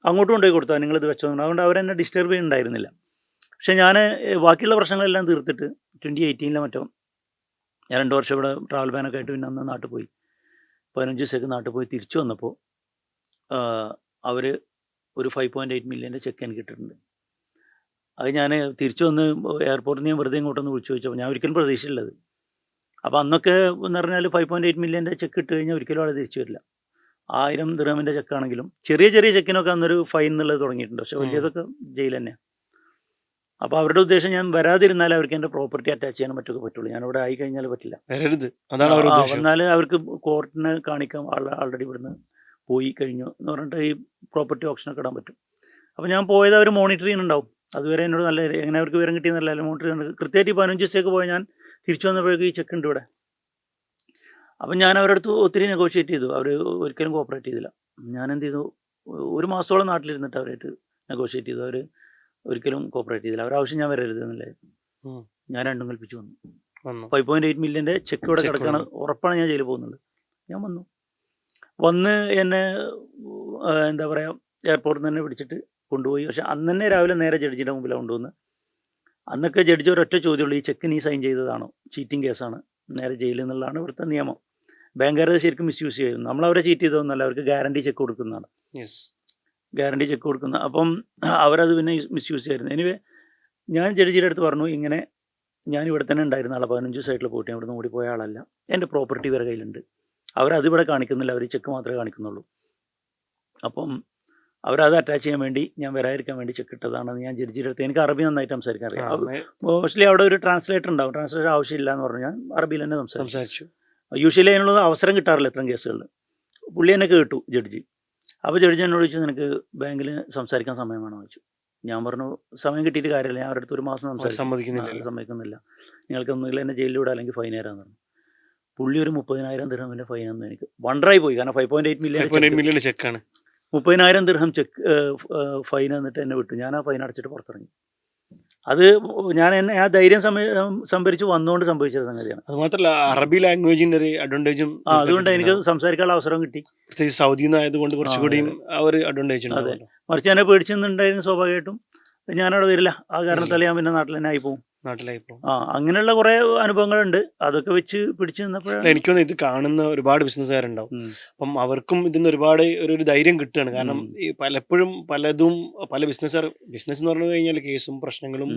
അങ്ങോട്ട് കൊണ്ടുപോയി കൊടുത്താൽ നിങ്ങളിത് വെച്ചോ, അതുകൊണ്ട് അവരെന്നെ ഡിസ്റ്റർബ് ചെയ്യുന്നുണ്ടായിരുന്നില്ല. പക്ഷെ ഞാൻ ബാക്കിയുള്ള പ്രശ്നങ്ങളെല്ലാം തീർത്തിട്ട് 2018 മറ്റോ ഞാൻ 2 വർഷം ഇവിടെ ട്രാവൽ ബാനൊക്കെ ആയിട്ട് പിന്നെ അന്ന് നാട്ടിൽ പോയി 15 ദിവസത്തേക്ക് നാട്ടിൽ പോയി തിരിച്ചു വന്നപ്പോൾ അവർ ഒരു 5.8 മില്യൻ്റെ ചെക്ക് എനിക്ക് ഇട്ടിട്ടുണ്ട്. അത് ഞാൻ തിരിച്ചു വന്ന് എയർപോർട്ടിൽ നിന്ന് വെറുതെ ഇങ്ങോട്ടൊന്ന് വിളിച്ചു ചോദിച്ചപ്പോൾ ഞാൻ ഒരിക്കലും പ്രതീക്ഷയില്ലത്. അപ്പോൾ അന്നൊക്കെ എന്ന് പറഞ്ഞാൽ 5.8 മില്യൻ്റെ ചെക്ക് ഇട്ട് കഴിഞ്ഞാൽ ഒരിക്കലും അവിടെ തിരിച്ചു വരില്ല. 1000 ദിർഹമിൻ്റെ ചെക്കാണെങ്കിലും ചെറിയ ചെക്കിനൊക്കെ അന്നൊരു ഫൈൻ എന്നുള്ളത് തുടങ്ങിയിട്ടുണ്ട്. പക്ഷേ വലിയതൊക്കെ ജയിൽ തന്നെയാണ്. അപ്പോൾ അവരുടെ ഉദ്ദേശം ഞാൻ വരാതിരുന്നാൽ അവർക്ക് എൻ്റെ പ്രോപ്പർട്ടി അറ്റാച്ച് ചെയ്യാൻ മറ്റൊക്കെ പറ്റുള്ളൂ. ഞാനിവിടെ ആയി കഴിഞ്ഞാൽ പറ്റില്ല. വന്നാൽ അവർക്ക് കോർട്ടിനെ കാണിക്കാം ആൾറെഡി ഇവിടുന്ന് പോയി കഴിഞ്ഞു എന്ന് പറഞ്ഞിട്ട് ഈ പ്രോപ്പർട്ടി ഓപ്ഷനൊക്കെ ഇടാൻ പറ്റും. അപ്പോൾ ഞാൻ പോയത് അവർ മോണിറ്റർ ചെയ്യുന്നുണ്ടാവും. അതുവരെ എന്നോട് നല്ല എങ്ങനെ അവർക്ക് വിവരം കിട്ടിയെന്നല്ല, മോണിറ്റർ ചെയ്യുന്നുണ്ട്. കൃത്യമായിട്ട് 15 ദിവസത്തേക്ക് പോയി ഞാൻ തിരിച്ചു വന്നപ്പോഴേക്കും ഈ ചെക്ക് ഉണ്ട് ഇവിടെ. അപ്പം ഞാൻ അവരുടെ അടുത്ത് ഒത്തിരി നെഗോഷിയേറ്റ് ചെയ്തു. അവർ ഒരിക്കലും കോപ്പറേറ്റ് ചെയ്തില്ല. ഞാൻ എന്ത് ചെയ്തു, ഒരു മാസത്തോളം നാട്ടിലിരുന്നിട്ട് അവരായിട്ട് നെഗോഷിയേറ്റ് ചെയ്തു. അവർ ഒരിക്കലും കോപ്പറേറ്റ് ചെയ്തില്ല. അവരാവശ്യം ഞാൻ വരരുത് എന്നല്ലായിരുന്നു. ഞാൻ രണ്ടും കൽപ്പിച്ചു വന്നു. 5.8 മില്യൻ്റെ ചെക്ക് ഇവിടെ കിടക്കാണ്, ഉറപ്പാണ് ഞാൻ ജയിലിൽ പോകുന്നുണ്ട്. ഞാൻ വന്ന് എന്നെ എന്താ പറയുക എയർപോർട്ടിൽ നിന്ന് തന്നെ പിടിച്ചിട്ട് കൊണ്ടുപോയി. പക്ഷെ അന്ന് തന്നെ രാവിലെ നേരെ ജഡ്ജിയുടെ മുമ്പിലാണ് കൊണ്ടുവന്ന്. അന്നൊക്കെ ജഡ്ജി ഒരൊറ്റ ചോദ്യമുള്ളൂ, ഈ ചെക്ക് നീ സൈൻ ചെയ്തതാണോ, ചീറ്റിംഗ് കേസാണ്, നേരെ ജയിലിൽ നിന്നുള്ളതാണ് ഇവിടുത്തെ നിയമം. ബാങ്കുകാർ ശരിക്കും മിസ്യൂസ് ചെയ്യുന്നു. നമ്മളവരെ ചീറ്റ് ചെയ്തതൊന്നുമല്ല, അവർക്ക് ഗ്യാരണ്ടി ചെക്ക് കൊടുക്കുന്നതാണ്. ഗ്യാരണ്ടി ചെക്ക് കൊടുക്കുന്ന. അപ്പം അവരത് പിന്നെ മിസ്യൂസ് ചെയ്യായിരുന്നു. എനിവേ ഞാൻ ജഡ്ജിയുടെ അടുത്ത് പറഞ്ഞു, ഇങ്ങനെ ഞാൻ ഇവിടെ തന്നെ ഉണ്ടായിരുന്ന ആളെ 15 ദിവസമായിട്ടുള്ള പോയിട്ട് ഞാൻ ഇവിടുന്ന് ഓടിപ്പോയ ആളല്ല, എൻ്റെ പ്രോപ്പർട്ടി വരെ കയ്യിലുണ്ട്. അവരതിവിടെ കാണിക്കുന്നില്ല, അവർ ചെക്ക് മാത്രമേ കാണിക്കുന്നുള്ളൂ. അപ്പം അവരത് അറ്റാച്ച് ചെയ്യാൻ വേണ്ടി ഞാൻ വരാതിരിക്കാൻ വേണ്ടി ചെക്ക് ഇട്ടതാണെന്ന് ഞാൻ ജഡ്ജിയുടെ അടുത്ത്, എനിക്ക് അറബി നന്നായിട്ട് സംസാരിക്കാൻ അറിയാം. മോസ്റ്റ്ലി അവിടെ ഒരു ട്രാൻസ്ലേറ്റർ ഉണ്ടാവും, ട്രാൻസ്ലേറ്റർ ആവശ്യമില്ല എന്ന് പറഞ്ഞു. ഞാൻ അറബിയിൽ തന്നെ സംസാരിച്ചു. യൂഷ്വലി അതിനുള്ള അവസരം കിട്ടാറില്ല ഇത്തരം കേസുകളിൽ. പുള്ളി എന്നെ കേട്ടു ജഡ്ജി. അപ്പോൾ ജഡ്ജി എന്നോട് ചോദിച്ചു, നിനക്ക് ബാങ്കിൽ സംസാരിക്കാൻ സമയം വേണമെന്ന് ചോദിച്ചു. ഞാൻ പറഞ്ഞു, സമയം കിട്ടിയിട്ട് കാര്യമില്ല, ഞാൻ അവരുടെ അടുത്ത് ഒരു മാസം സമ്മതിക്കുന്നില്ല, നിങ്ങൾക്കൊന്നുമില്ല എന്നെ ജയിലിൽ വിടാം അല്ലെങ്കിൽ ഫൈൻ തരാമെന്ന് പറഞ്ഞു. പുള്ളി ഒരു 30,000 ദിർഹമിൻ്റെ ഫൈൻ എന്ന് എനിക്ക് വണ്ടറായി പോയി. കാരണം 5.8 മില്യൺ ചെക്കാണ്. 30,000 ദിർഹം ചെക്ക് ഫൈൻ എന്നിട്ട് എന്നെ വിട്ടു. ഞാൻ ആ ഫൈൻ അടച്ചിട്ട് പുറത്തിറങ്ങി. അത് ഞാൻ ആ ധൈര്യം സംഭരിച്ച് വന്നുകൊണ്ട് സംഭവിച്ച സംഗതിയാണ്. അത് മാത്രമല്ല അറബി ലാംഗ്വേജിന്റെ ഒരു അഡ്വാൻറ്റേജും അതുകൊണ്ട് എനിക്ക് സംസാരിക്കാനുള്ള അവസരം കിട്ടി. സൗദിയിൽ നിന്നായതുകൊണ്ട് കുറച്ചുകൂടി ആ ഒരു അഡ്വാൻറ്റേജ്. അതെ, മറിച്ച് എന്നെ പേടിച്ചെന്നുണ്ടായിരുന്നു സ്വാഭാവികമായിട്ടും ഞാനവിടെ വരില്ല. ആ കാരണത്താൽ ഞാൻ പിന്നെ നാട്ടിൽ തന്നെ ആയി പോകും. നാട്ടിലായി പോകും. അങ്ങനെയുള്ള കുറെ അനുഭവങ്ങളുണ്ട്. അതൊക്കെ വെച്ച് പിടിച്ചു നിന്നപ്പോഴാണ് എനിക്കൊന്ന് ഇത് കാണുന്ന ഒരുപാട് ബിസിനസ്സുകാരുണ്ടാവും. അപ്പം അവർക്കും ഇതിന് ഒരുപാട് ഒരു ധൈര്യം കിട്ടുകയാണ്. കാരണം ഈ പലപ്പോഴും പലതും പല ബിസിനസ് എന്ന് പറഞ്ഞു കഴിഞ്ഞാൽ കേസും പ്രശ്നങ്ങളും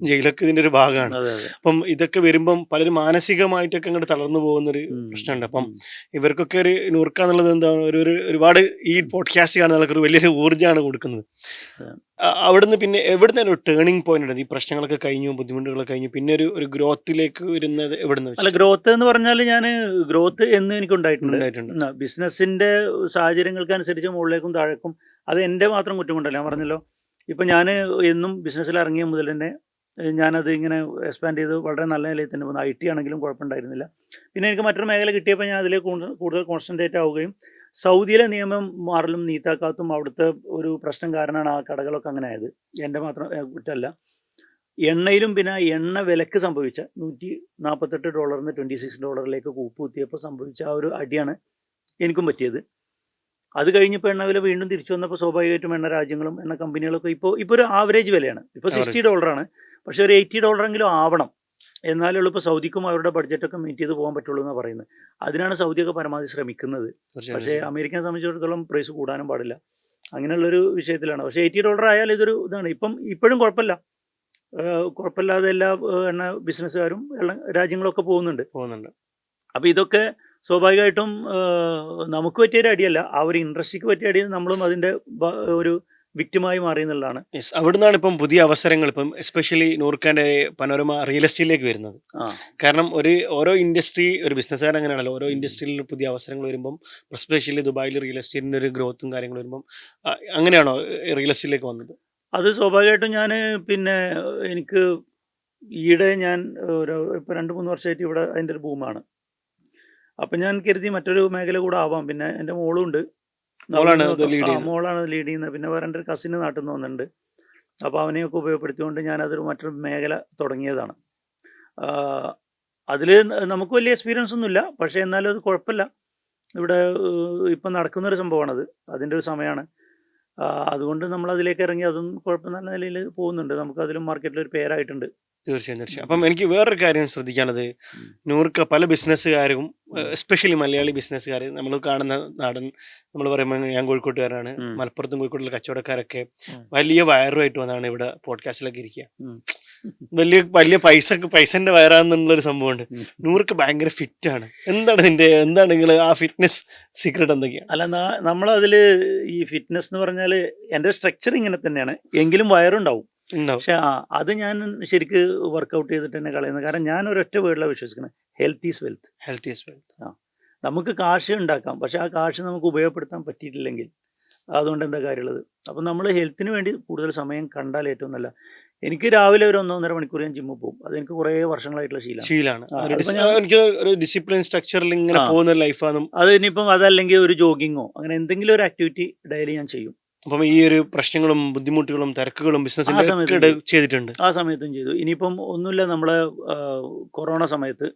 ജയിലൊക്കെ ഇതിന്റെ ഒരു ഭാഗമാണ്. അപ്പം ഇതൊക്കെ വരുമ്പം പലരും മാനസികമായിട്ടൊക്കെ അങ്ങോട്ട് തളർന്നു പോകുന്നൊരു പ്രശ്നമുണ്ട്. അപ്പം ഇവർക്കൊക്കെ ഒരു നൂർക്ക എന്നുള്ളത് എന്താണ് ഒരുപാട് ഈ പോഡ്കാസ്റ്റ് കാണുന്ന ആൾക്കൊരു വലിയൊരു ഊർജ്ജമാണ് കൊടുക്കുന്നത്. അവിടുന്ന് പിന്നെ എവിടുന്ന് ഒരു ടേണിംഗ് പോയിന്റ് ഉണ്ട്? ഈ പ്രശ്നങ്ങളൊക്കെ കഴിഞ്ഞു, ബുദ്ധിമുട്ടുകളൊക്കെ കഴിഞ്ഞു, പിന്നെ ഒരു ഗ്രോത്തിലേക്ക് വരുന്നത് എവിടുന്ന്? അല്ല, ഗ്രോത്ത് എന്ന് പറഞ്ഞാൽ ഞാൻ ഗ്രോത്ത് എന്ന് എനിക്ക് ഉണ്ടായിട്ടുണ്ട്. ബിസിനസിന്റെ സാഹചര്യങ്ങൾക്ക് അനുസരിച്ച് മുകളിലേക്കും താഴേക്കും അത് എൻ്റെ മാത്രം കുറ്റം കൊണ്ടല്ല. ഞാൻ പറഞ്ഞല്ലോ, ഇപ്പം ഞാൻ എന്നും ബിസിനസ്സിൽ ഇറങ്ങിയ മുതൽ തന്നെ ഞാനത് ഇങ്ങനെ എക്സ്പാൻഡ് ചെയ്ത് വളരെ നല്ല നിലയിൽ തന്നെ പോകുന്നു. IT ആണെങ്കിലും കുഴപ്പമുണ്ടായിരുന്നില്ല. പിന്നെ എനിക്ക് മറ്റൊരു മേഖല കിട്ടിയപ്പോൾ ഞാൻ അതിലേക്ക് കൂടുതൽ കോൺസെൻട്രേറ്റ് ആവുകയും സൗദിയിലെ നിയമം മാറലും നീത്താക്കാത്തും അവിടുത്തെ ഒരു പ്രശ്നം കാരണമാണ് ആ കടകളൊക്കെ അങ്ങനെ ആയത്. എൻ്റെ മാത്രം കുറ്റമല്ല. എണ്ണയിലും പിന്നെ എണ്ണ വിലക്ക് സംഭവിച്ച $148 $26 കൂപ്പുകുത്തിയപ്പോൾ സംഭവിച്ച ആ ഒരു അടിയാണ് എനിക്കും പറ്റിയത്. അത് കഴിഞ്ഞപ്പോൾ എണ്ണ വില വീണ്ടും തിരിച്ചു വന്നപ്പോൾ സ്വാഭാവികമായിട്ടും എണ്ണ രാജ്യങ്ങളും എണ്ണ കമ്പനികളൊക്കെ ഇപ്പോൾ ഒരു ആവറേജ് വിലയാണ്. ഇപ്പോൾ $60 പക്ഷെ ഒരു $80 ആവണം. എന്നാലുള്ളൂ ഇപ്പോൾ സൗദിക്കും അവരുടെ ബഡ്ജറ്റൊക്കെ മീറ്റ് ചെയ്ത് പോകാൻ പറ്റുള്ളൂ എന്നാണ് പറയുന്നത്. അതിനാണ് സൗദിയൊക്കെ പരമാവധി ശ്രമിക്കുന്നത്. പക്ഷേ അമേരിക്കനെ സംബന്ധിച്ചിടത്തോളം പ്രൈസ് കൂടാനും പാടില്ല. അങ്ങനെയുള്ളൊരു വിഷയത്തിലാണ്. പക്ഷേ $80 ആയാൽ ഇതൊരു ഇതാണ്. ഇപ്പോഴും കുഴപ്പമില്ലാതെ എല്ലാ എണ്ണ ബിസിനസ്സുകാരും രാജ്യങ്ങളൊക്കെ പോകുന്നുണ്ട്. അപ്പോൾ ഇതൊക്കെ സ്വാഭാവികമായിട്ടും നമുക്ക് പറ്റിയൊരു അടിയല്ല, ആ ഒരു ഇൻഡസ്ട്രിക്ക് പറ്റിയ അടിയിൽ നമ്മളും അതിൻ്റെ ഒരു വിക്റ്റിമായി മാറി എന്നുള്ളതാണ്. അവിടുന്നാണ് ഇപ്പം പുതിയ അവസരങ്ങൾ, ഇപ്പം എസ്പെഷ്യലി നൂർഖാന്റെ പനോരമ റിയൽ എസ്റ്റേറ്റിലേക്ക് വരുന്നത്. കാരണം ഓരോ ഇൻഡസ്ട്രി, ഒരു ബിസിനസ്സുകാരൻ അങ്ങനെയാണല്ലോ, ഓരോ ഇൻഡസ്ട്രിയിൽ പുതിയ അവസരങ്ങൾ വരുമ്പം, എസ്പെഷ്യലി ദുബായിൽ റിയൽ എസ്റ്റേറ്റിന്റെ ഒരു ഗ്രോത്തും കാര്യങ്ങളും വരുമ്പം, അങ്ങനെയാണോ റിയൽ എസ്റ്റേറ്റിലേക്ക് വന്നത്? അത് സ്വാഭാവികമായിട്ടും ഞാൻ പിന്നെ എനിക്ക് ഈയിടെ ഞാൻ ഇപ്പോൾ 2-3 വർഷമായിട്ട് ഇവിടെ അതിൻ്റെ ഒരു ബൂമാണ്. അപ്പം ഞാൻ കരുതി മറ്റൊരു മേഖല കൂടെ ആവാം. പിന്നെ എൻ്റെ മോളുണ്ട്, മോളാണ് ലീഡ് ചെയ്യുന്നത്. പിന്നെ വേറെ എൻ്റെ ഒരു കസിന് നാട്ടിൽ നിന്ന് വന്നിട്ടുണ്ട്. അപ്പോൾ അവനെയൊക്കെ ഉപയോഗപ്പെടുത്തിക്കൊണ്ട് ഞാനതൊരു മറ്റൊരു മേഖല തുടങ്ങിയതാണ്. അതിൽ നമുക്ക് വലിയ എക്സ്പീരിയൻസ് ഒന്നുമില്ല, പക്ഷേ എന്നാലും അത് കുഴപ്പമില്ല. ഇവിടെ ഇപ്പം നടക്കുന്നൊരു സംഭവമാണത്, അതിൻ്റെ ഒരു സമയമാണ്. അതുകൊണ്ട് നമ്മൾ അതിലേക്ക് ഇറങ്ങി അതും കുഴപ്പം നല്ല നിലയിൽ പോകുന്നുണ്ട്. നമുക്ക് അതിലും മാർക്കറ്റിൽ ഒരു പേരായിട്ടുണ്ട്. തീർച്ചയായും. അപ്പം എനിക്ക് വേറൊരു കാര്യം ശ്രദ്ധിക്കാനുള്ളത്, നൂർക്ക പല ബിസിനസ്സുകാരും, എസ്പെഷ്യലി മലയാളി ബിസിനസ്സുകാർ, നമ്മൾ കാണുന്ന നാടൻ, നമ്മൾ പറയുമ്പോൾ ഞാൻ കോഴിക്കോട്ടുകാരാണ്, മലപ്പുറത്തും കോഴിക്കോട്ടുള്ള കച്ചവടക്കാരൊക്കെ വലിയ വയറുമായിട്ട് വന്നാണ് ഇവിടെ പോഡ്കാസ്റ്റിലൊക്കെ ഇരിക്കുക. വലിയ പൈസന്റെ വയറാന്നുള്ളൊരു സംഭവമുണ്ട്. നൂർക്ക് ഭയങ്കര ഫിറ്റാണ്. എന്താണ് നിങ്ങൾ ആ ഫിറ്റ്നസ് സീക്രട്ട് എന്തൊക്കെയാണ്? അല്ല, നമ്മളതിൽ ഈ ഫിറ്റ്നസ് എന്ന് പറഞ്ഞാൽ എൻ്റെ സ്ട്രക്ചർ ഇങ്ങനെ തന്നെയാണ്, എങ്കിലും വയറുണ്ടാവും. പക്ഷെ അത് ഞാൻ ശരിക്ക് വർക്കൗട്ട് ചെയ്തിട്ട് തന്നെ കളയുന്നത്. കാരണം ഞാൻ ഒരൊറ്റ വേർഡിലാണ് വിശ്വസിക്കുന്നത്, ഹെൽത്ത് ഈസ് വെൽത്ത്. നമുക്ക് കാശ് ഉണ്ടാക്കാം, പക്ഷെ ആ കാശ് നമുക്ക് ഉപയോഗപ്പെടുത്താൻ പറ്റിയിട്ടില്ലെങ്കിൽ അതുകൊണ്ട് എന്താ കാര്യമുള്ളത്? അപ്പം നമ്മൾ ഹെൽത്തിന് വേണ്ടി കൂടുതൽ സമയം കണ്ടാൽ ഏറ്റവും നല്ല. എനിക്ക് രാവിലെ ഒരു 1-1.5 മണിക്കൂർ ഞാൻ ജിമ്മിൽ പോകും. അതെനിക്ക് കുറേ വർഷങ്ങളായിട്ടുള്ള ശീലമാണ്. ഡിസിപ്ലിൻ സ്ട്രക്ചറിൽ ഇങ്ങനെ പോകുന്ന ലൈഫാണ് അത്. ഇനിയിപ്പം അതല്ലെങ്കിൽ ഒരു ജോഗിങ്ങോ അങ്ങനെ എന്തെങ്കിലും ഒരു ആക്ടിവിറ്റി ഡെയിലി ഞാൻ ചെയ്യും. അപ്പം ഈ ഒരു പ്രശ്നങ്ങളും ബുദ്ധിമുട്ടുകളും തിരക്കുകളും ബിസിനസ്സിന്റെ ചെയ്തിട്ടുണ്ട്. ആ സമയത്തും ചെയ്തു. ഇനിയിപ്പം ഒന്നുമില്ല, നമ്മളെ കൊറോണ സമയത്ത്,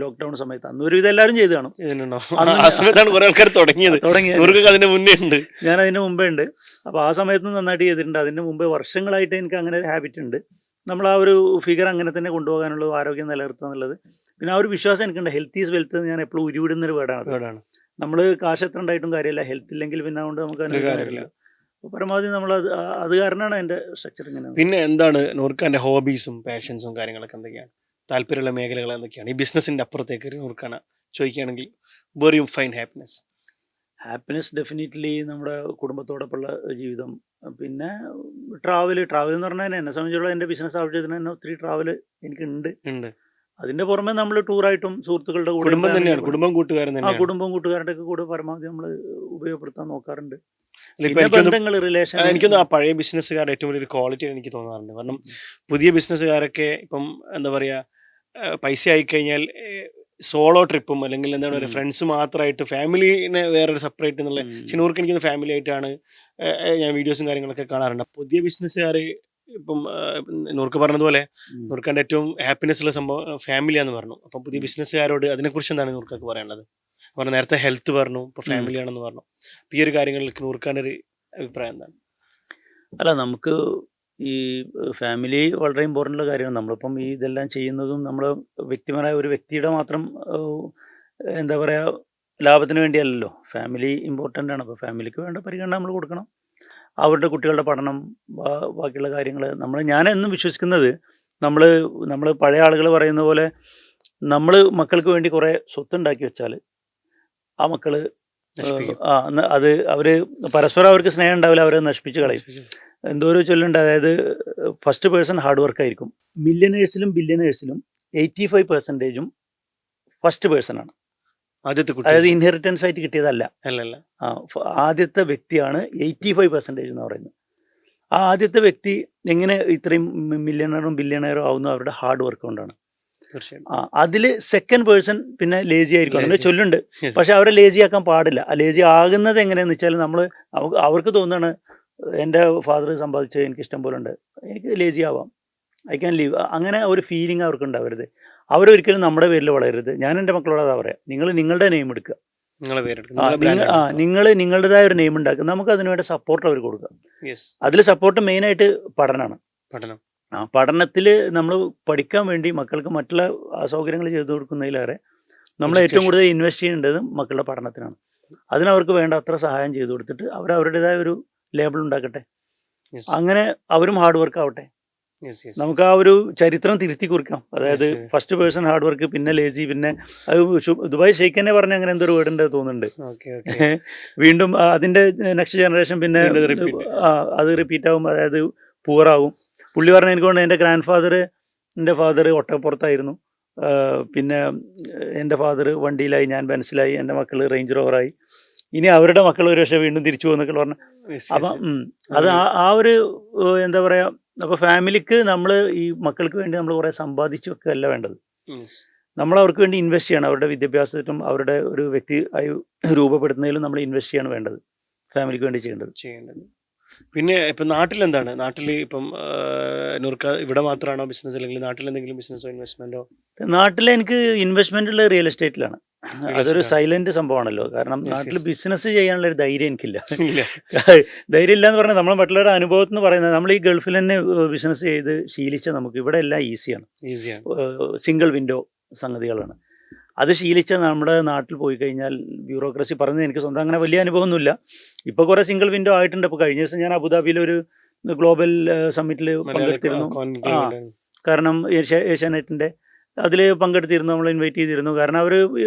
ലോക്ക്ഡൌൺ സമയത്ത്, അന്ന് ഒരുവിധം എല്ലാവരും ചെയ്ത് കാണും. ആ സമയത്താണ് കുറെ ആൾക്കാർ തുടങ്ങിയത്. അതിന്റെ മുന്നേ ഉണ്ട്, ഞാൻ അതിന് മുമ്പേ ഉണ്ട്. അപ്പോൾ ആ സമയത്തും നന്നായിട്ട് ചെയ്തിട്ടുണ്ട്. അതിന് മുമ്പേ വർഷങ്ങളായിട്ട് എനിക്ക് അങ്ങനെ ഒരു ഹാബിറ്റ് ഉണ്ട്. നമ്മൾ ആ ഒരു ഫിഗർ അങ്ങനെ തന്നെ കൊണ്ടുപോകാനുള്ള, ആരോഗ്യം നിലനിർത്തുക എന്നുള്ളത്. പിന്നെ ആ ഒരു വിശ്വാസം എനിക്കുണ്ട്. ഹെൽത്ത് ഈസ് വെൽത്ത് ഞാൻ എപ്പോഴും ഉരുവിടുന്നൊരു വേർഡാണ്. നമ്മൾ കാശ് എത്ര ഉണ്ടായിട്ടും കാര്യമില്ല, ഹെൽത്ത് ഇല്ലെങ്കിൽ പിന്നെ അതുകൊണ്ട് നമുക്ക് കാര്യമില്ല. പരമാവധി നമ്മൾ അത് കാരണമാണ് എൻ്റെ സ്ട്രക്ചർ ഇങ്ങനെ. പിന്നെ എന്താണ് നൂർഖാന്റെ ഹോബീസും പാഷൻസും കാര്യങ്ങളൊക്കെ എന്തൊക്കെയാണ്? താല്പര്യമുള്ള മേഖലകൾ എന്തൊക്കെയാണ്? ഈ ബിസിനസിന്റെ അപ്പുറത്തേക്ക് നൂർഖാന ചോദിക്കുകയാണെങ്കിൽ where you find happiness definitely നമ്മുടെ കുടുംബത്തോടൊപ്പമുള്ള ജീവിതം. പിന്നെ ട്രാവൽ എന്ന് പറഞ്ഞാൽ എന്നെ സംബന്ധിച്ചുള്ള എൻ്റെ ബിസിനസ് ആവശ്യത്തിന് തന്നെ ഒത്തിരി ട്രാവൽ എനിക്കുണ്ട്. അതിന്റെ പുറമെ നമ്മൾ ടൂറായിട്ടും സുഹൃത്തുക്കളുടെ കൂടെ, കുടുംബം കൂട്ടുകാരുടെ കൂടെ പരമാവധി നമ്മൾ ഉപയോഗപ്പെടുത്താൻ നോക്കാറുണ്ട്. എനിക്കൊന്ന് ആ പഴയ ബിസിനസ്സുകാരുടെ ഏറ്റവും വലിയൊരു ക്വാളിറ്റി എനിക്ക് തോന്നാറുണ്ട്. കാരണം പുതിയ ബിസിനസ്സുകാരൊക്കെ ഇപ്പം എന്താ പറയാ, പൈസ ആയിക്കഴിഞ്ഞാൽ സോളോ ട്രിപ്പും അല്ലെങ്കിൽ എന്താണ് പറയുക, ഫ്രണ്ട്സ് മാത്രമായിട്ട്, ഫാമിലിനെ വേറൊരു സെപ്പറേറ്റ് എന്നുള്ള. ചിനൂർക്ക് എനിക്കൊന്ന് ഫാമിലി ആയിട്ടാണ് ഞാൻ വീഡിയോസും കാര്യങ്ങളൊക്കെ കാണാറുണ്ട്. പുതിയ ബിസിനസ്സുകാർ ഇപ്പം നൂർക്ക് പറഞ്ഞതുപോലെ നൂർക്കാൻ്റെ ഏറ്റവും ഹാപ്പിനെസ് ഉള്ള സംഭവം ഫാമിലിയാന്ന് പറഞ്ഞു. അപ്പം പുതിയ ബിസിനസ്സുകാരോട് അതിനെക്കുറിച്ച് എന്താണ് നൂർക്കൊക്കെ പറയാനുള്ളത്? പറഞ്ഞ നേരത്തെ ഹെൽത്ത് പറഞ്ഞു, ഇപ്പോൾ ഫാമിലിയാണെന്ന് പറഞ്ഞു. ഈ ഒരു കാര്യങ്ങളിൽ നൂർക്കാൻ്റെ ഒരു അഭിപ്രായം എന്താണ്? അല്ല, നമുക്ക് ഈ ഫാമിലി വളരെ ഇമ്പോർട്ടൻ്റ് ഉള്ള കാര്യമാണ്. നമ്മളിപ്പം ഈ ഇതെല്ലാം ചെയ്യുന്നതും നമ്മൾ വ്യക്തിപരമായ ഒരു വ്യക്തിയുടെ മാത്രം എന്താ പറയുക ലാഭത്തിന് വേണ്ടിയല്ലല്ലോ. ഫാമിലി ഇമ്പോർട്ടൻ്റ് ആണ്. അപ്പോൾ ഫാമിലിക്ക് വേണ്ട പരിഗണന നമ്മൾ കൊടുക്കണം. അവരുടെ കുട്ടികളുടെ പഠനം, ബാക്കിയുള്ള കാര്യങ്ങൾ ഞാൻ എന്നും വിശ്വസിക്കുന്നത് നമ്മൾ പഴയ ആളുകൾ പറയുന്ന പോലെ നമ്മൾ മക്കൾക്ക് വേണ്ടി കുറേ സ്വത്തുണ്ടാക്കി വെച്ചാൽ ആ മക്കൾ അത് അവർ പരസ്പരം അവർക്ക് സ്നേഹം ഉണ്ടാവില്ല, അവരെ നശിപ്പിച്ച് കളയും. എന്തോ ഒരു ചൊല്ലുണ്ട്, അതായത് ഫസ്റ്റ് പേഴ്സൺ ഹാർഡ് വർക്ക് ആയിരിക്കും. മില്യനേഴ്സിലും ബില്യനേഴ്സിലും 85% ഫസ്റ്റ് പേഴ്സൺ ആണ്. അതായത് ഇൻഹെറിറ്റൻസ് ആയിട്ട് കിട്ടിയതല്ല. ആദ്യത്തെ വ്യക്തിയാണ് 85% എന്ന് പറയുന്നത്. ആ ആദ്യത്തെ വ്യക്തി എങ്ങനെ ഇത്രയും മില്യണറും ബില്യണറും ആവുന്നു? അവരുടെ ഹാർഡ് വർക്ക് കൊണ്ടാണ്. അതിൽ സെക്കൻഡ് പേഴ്സൺ പിന്നെ ലേസി ആയിരിക്കും, അങ്ങനെ ചൊല്ലുണ്ട്. പക്ഷെ അവരെ ലേസി ആക്കാൻ പാടില്ല. ആ ലേസി ആകുന്നത് എങ്ങനെയാന്ന് വെച്ചാൽ അവർക്ക് തോന്നുകയാണ് എൻ്റെ ഫാദർ സമ്പാദിച്ചത് എനിക്ക് ഇഷ്ടം പോലെ ഉണ്ട്, എനിക്ക് ലേസി ആവാം, ഐ ക്യാൻ ലീവ്. അങ്ങനെ ഒരു ഫീലിംഗ് അവർക്ക് ഉണ്ടാവരുത്. അവരൊരിക്കലും നമ്മുടെ പേരിൽ വളരരുത്. ഞാൻ എൻ്റെ മക്കളോട് അതാ പറയാം, നിങ്ങൾ നിങ്ങളുടെ നെയിം എടുക്കുക, നിങ്ങൾ നിങ്ങളുടേതായ ഒരു നെയിം ഉണ്ടാക്കുക. നമുക്ക് അതിനുവേണ്ട സപ്പോർട്ട് അവർ കൊടുക്കുക. അതിൽ സപ്പോർട്ട് മെയിനായിട്ട് പഠനമാണ്. പഠനത്തിൽ നമ്മൾ പഠിക്കാൻ വേണ്ടി മക്കൾക്ക് മറ്റുള്ള സൗകര്യങ്ങൾ ചെയ്തു കൊടുക്കുന്നതിലേറെ നമ്മൾ ഏറ്റവും കൂടുതൽ ഇൻവെസ്റ്റ് ചെയ്യേണ്ടത് മക്കളുടെ പഠനത്തിനാണ്. അതിനവർക്ക് വേണ്ട അത്ര സഹായം ചെയ്തു കൊടുത്തിട്ട് അവരുടേതായ ഒരു ലേബിൾ ഉണ്ടാക്കട്ടെ. അങ്ങനെ അവരും ഹാർഡ് വർക്ക് ആവട്ടെ. നമുക്ക് ആ ഒരു ചരിത്രം തിരുത്തി കുറിക്കാം. അതായത് ഫസ്റ്റ് പേഴ്സൺ ഹാർഡ് വർക്ക്, പിന്നെ ലേസി, പിന്നെ അത് ദുബായ് ഷെയ്ഖ് തന്നെ പറഞ്ഞ അങ്ങനെ എന്തോ ഒരു വേർഡ് ഉണ്ട് തോന്നുന്നുണ്ട്. വീണ്ടും അതിന്റെ നെക്സ്റ്റ് ജനറേഷൻ പിന്നെ അത് റിപ്പീറ്റ് ആവും, അതായത് പൂറാവും. പുള്ളി പറഞ്ഞ എനിക്ക് കൊണ്ട് എൻ്റെ ഫാദർ ഒട്ടപ്പുറത്തായിരുന്നു, പിന്നെ എൻ്റെ ഫാദർ വണ്ടിയിലായി, ഞാൻ ബെൻസിലായി, എൻ്റെ മക്കൾ റേഞ്ച് റോവറായി, ഇനി അവരുടെ മക്കൾ ഒരു പക്ഷേ വീണ്ടും തിരിച്ചു പോകുന്നൊക്കെ പറഞ്ഞു. അപ്പം അത് ആ ഒരു എന്താ പറയുക, അപ്പോൾ ഫാമിലിക്ക് നമ്മൾ ഈ മക്കൾക്ക് വേണ്ടി നമ്മൾ കുറേ സമ്പാദിച്ചു വെക്കുകയല്ല വേണ്ടത്. നമ്മൾ അവർക്ക് വേണ്ടി ഇൻവെസ്റ്റ് ചെയ്യണം. അവരുടെ വിദ്യാഭ്യാസത്തിലും അവരുടെ ഒരു വ്യക്തി ആയി രൂപപ്പെടുത്തുന്നതിലും നമ്മൾ ഇൻവെസ്റ്റ് ചെയ്യാണ് വേണ്ടത്, ഫാമിലിക്ക് വേണ്ടി ചെയ്യേണ്ടത്. പിന്നെ ഇപ്പം നാട്ടിലെന്താണ്? നാട്ടിൽ ഇപ്പം നൂർക്ക ഇവിടെ മാത്രമാണോ ബിസിനസ്, അല്ലെങ്കിൽ നാട്ടിൽ എന്തെങ്കിലും ബിസിനസ്സോ ഇൻവെസ്റ്റ്മെൻറ്റോ? നാട്ടിൽ എനിക്ക് ഇൻവെസ്റ്റ്മെൻ്റ് ഉള്ള റിയൽ എസ്റ്റേറ്റിലാണ്. അതൊരു സൈലന്റ് സംഭവമാണല്ലോ. കാരണം നാട്ടിൽ ബിസിനസ് ചെയ്യാനുള്ള ഒരു ധൈര്യം എനിക്കില്ല. ധൈര്യം ഇല്ല എന്ന് പറഞ്ഞാൽ നമ്മൾ മറ്റുള്ളവരുടെ അനുഭവത്തിൽ നിന്ന് പറയുന്നത്, നമ്മൾ ഈ ഗൾഫിൽ തന്നെ ബിസിനസ് ചെയ്ത് ശീലിച്ച നമുക്ക് ഇവിടെ എല്ലാം ഈസിയാണ്. സിംഗിൾ വിൻഡോ സംഗതികളാണ്. അത് ശീലിച്ച നമ്മുടെ നാട്ടിൽ പോയി കഴിഞ്ഞാൽ ബ്യൂറോക്രസി പറഞ്ഞത് എനിക്ക് സ്വന്തം അങ്ങനെ വലിയ അനുഭവമൊന്നുമില്ല. ഇപ്പോൾ കുറേ സിംഗിൾ വിൻഡോ ആയിട്ടുണ്ട്. ഇപ്പോൾ കഴിഞ്ഞ ദിവസം ഞാൻ അബുദാബിയിൽ ഒരു ഗ്ലോബൽ സമ്മിറ്റിൽ പങ്കെടുത്തിരുന്നു. കാരണം ഏഷ്യാനെറ്റിൻ്റെ അതിൽ പങ്കെടുത്തിരുന്നു, നമ്മൾ ഇൻവൈറ്റ് ചെയ്തിരുന്നു. കാരണം അവർ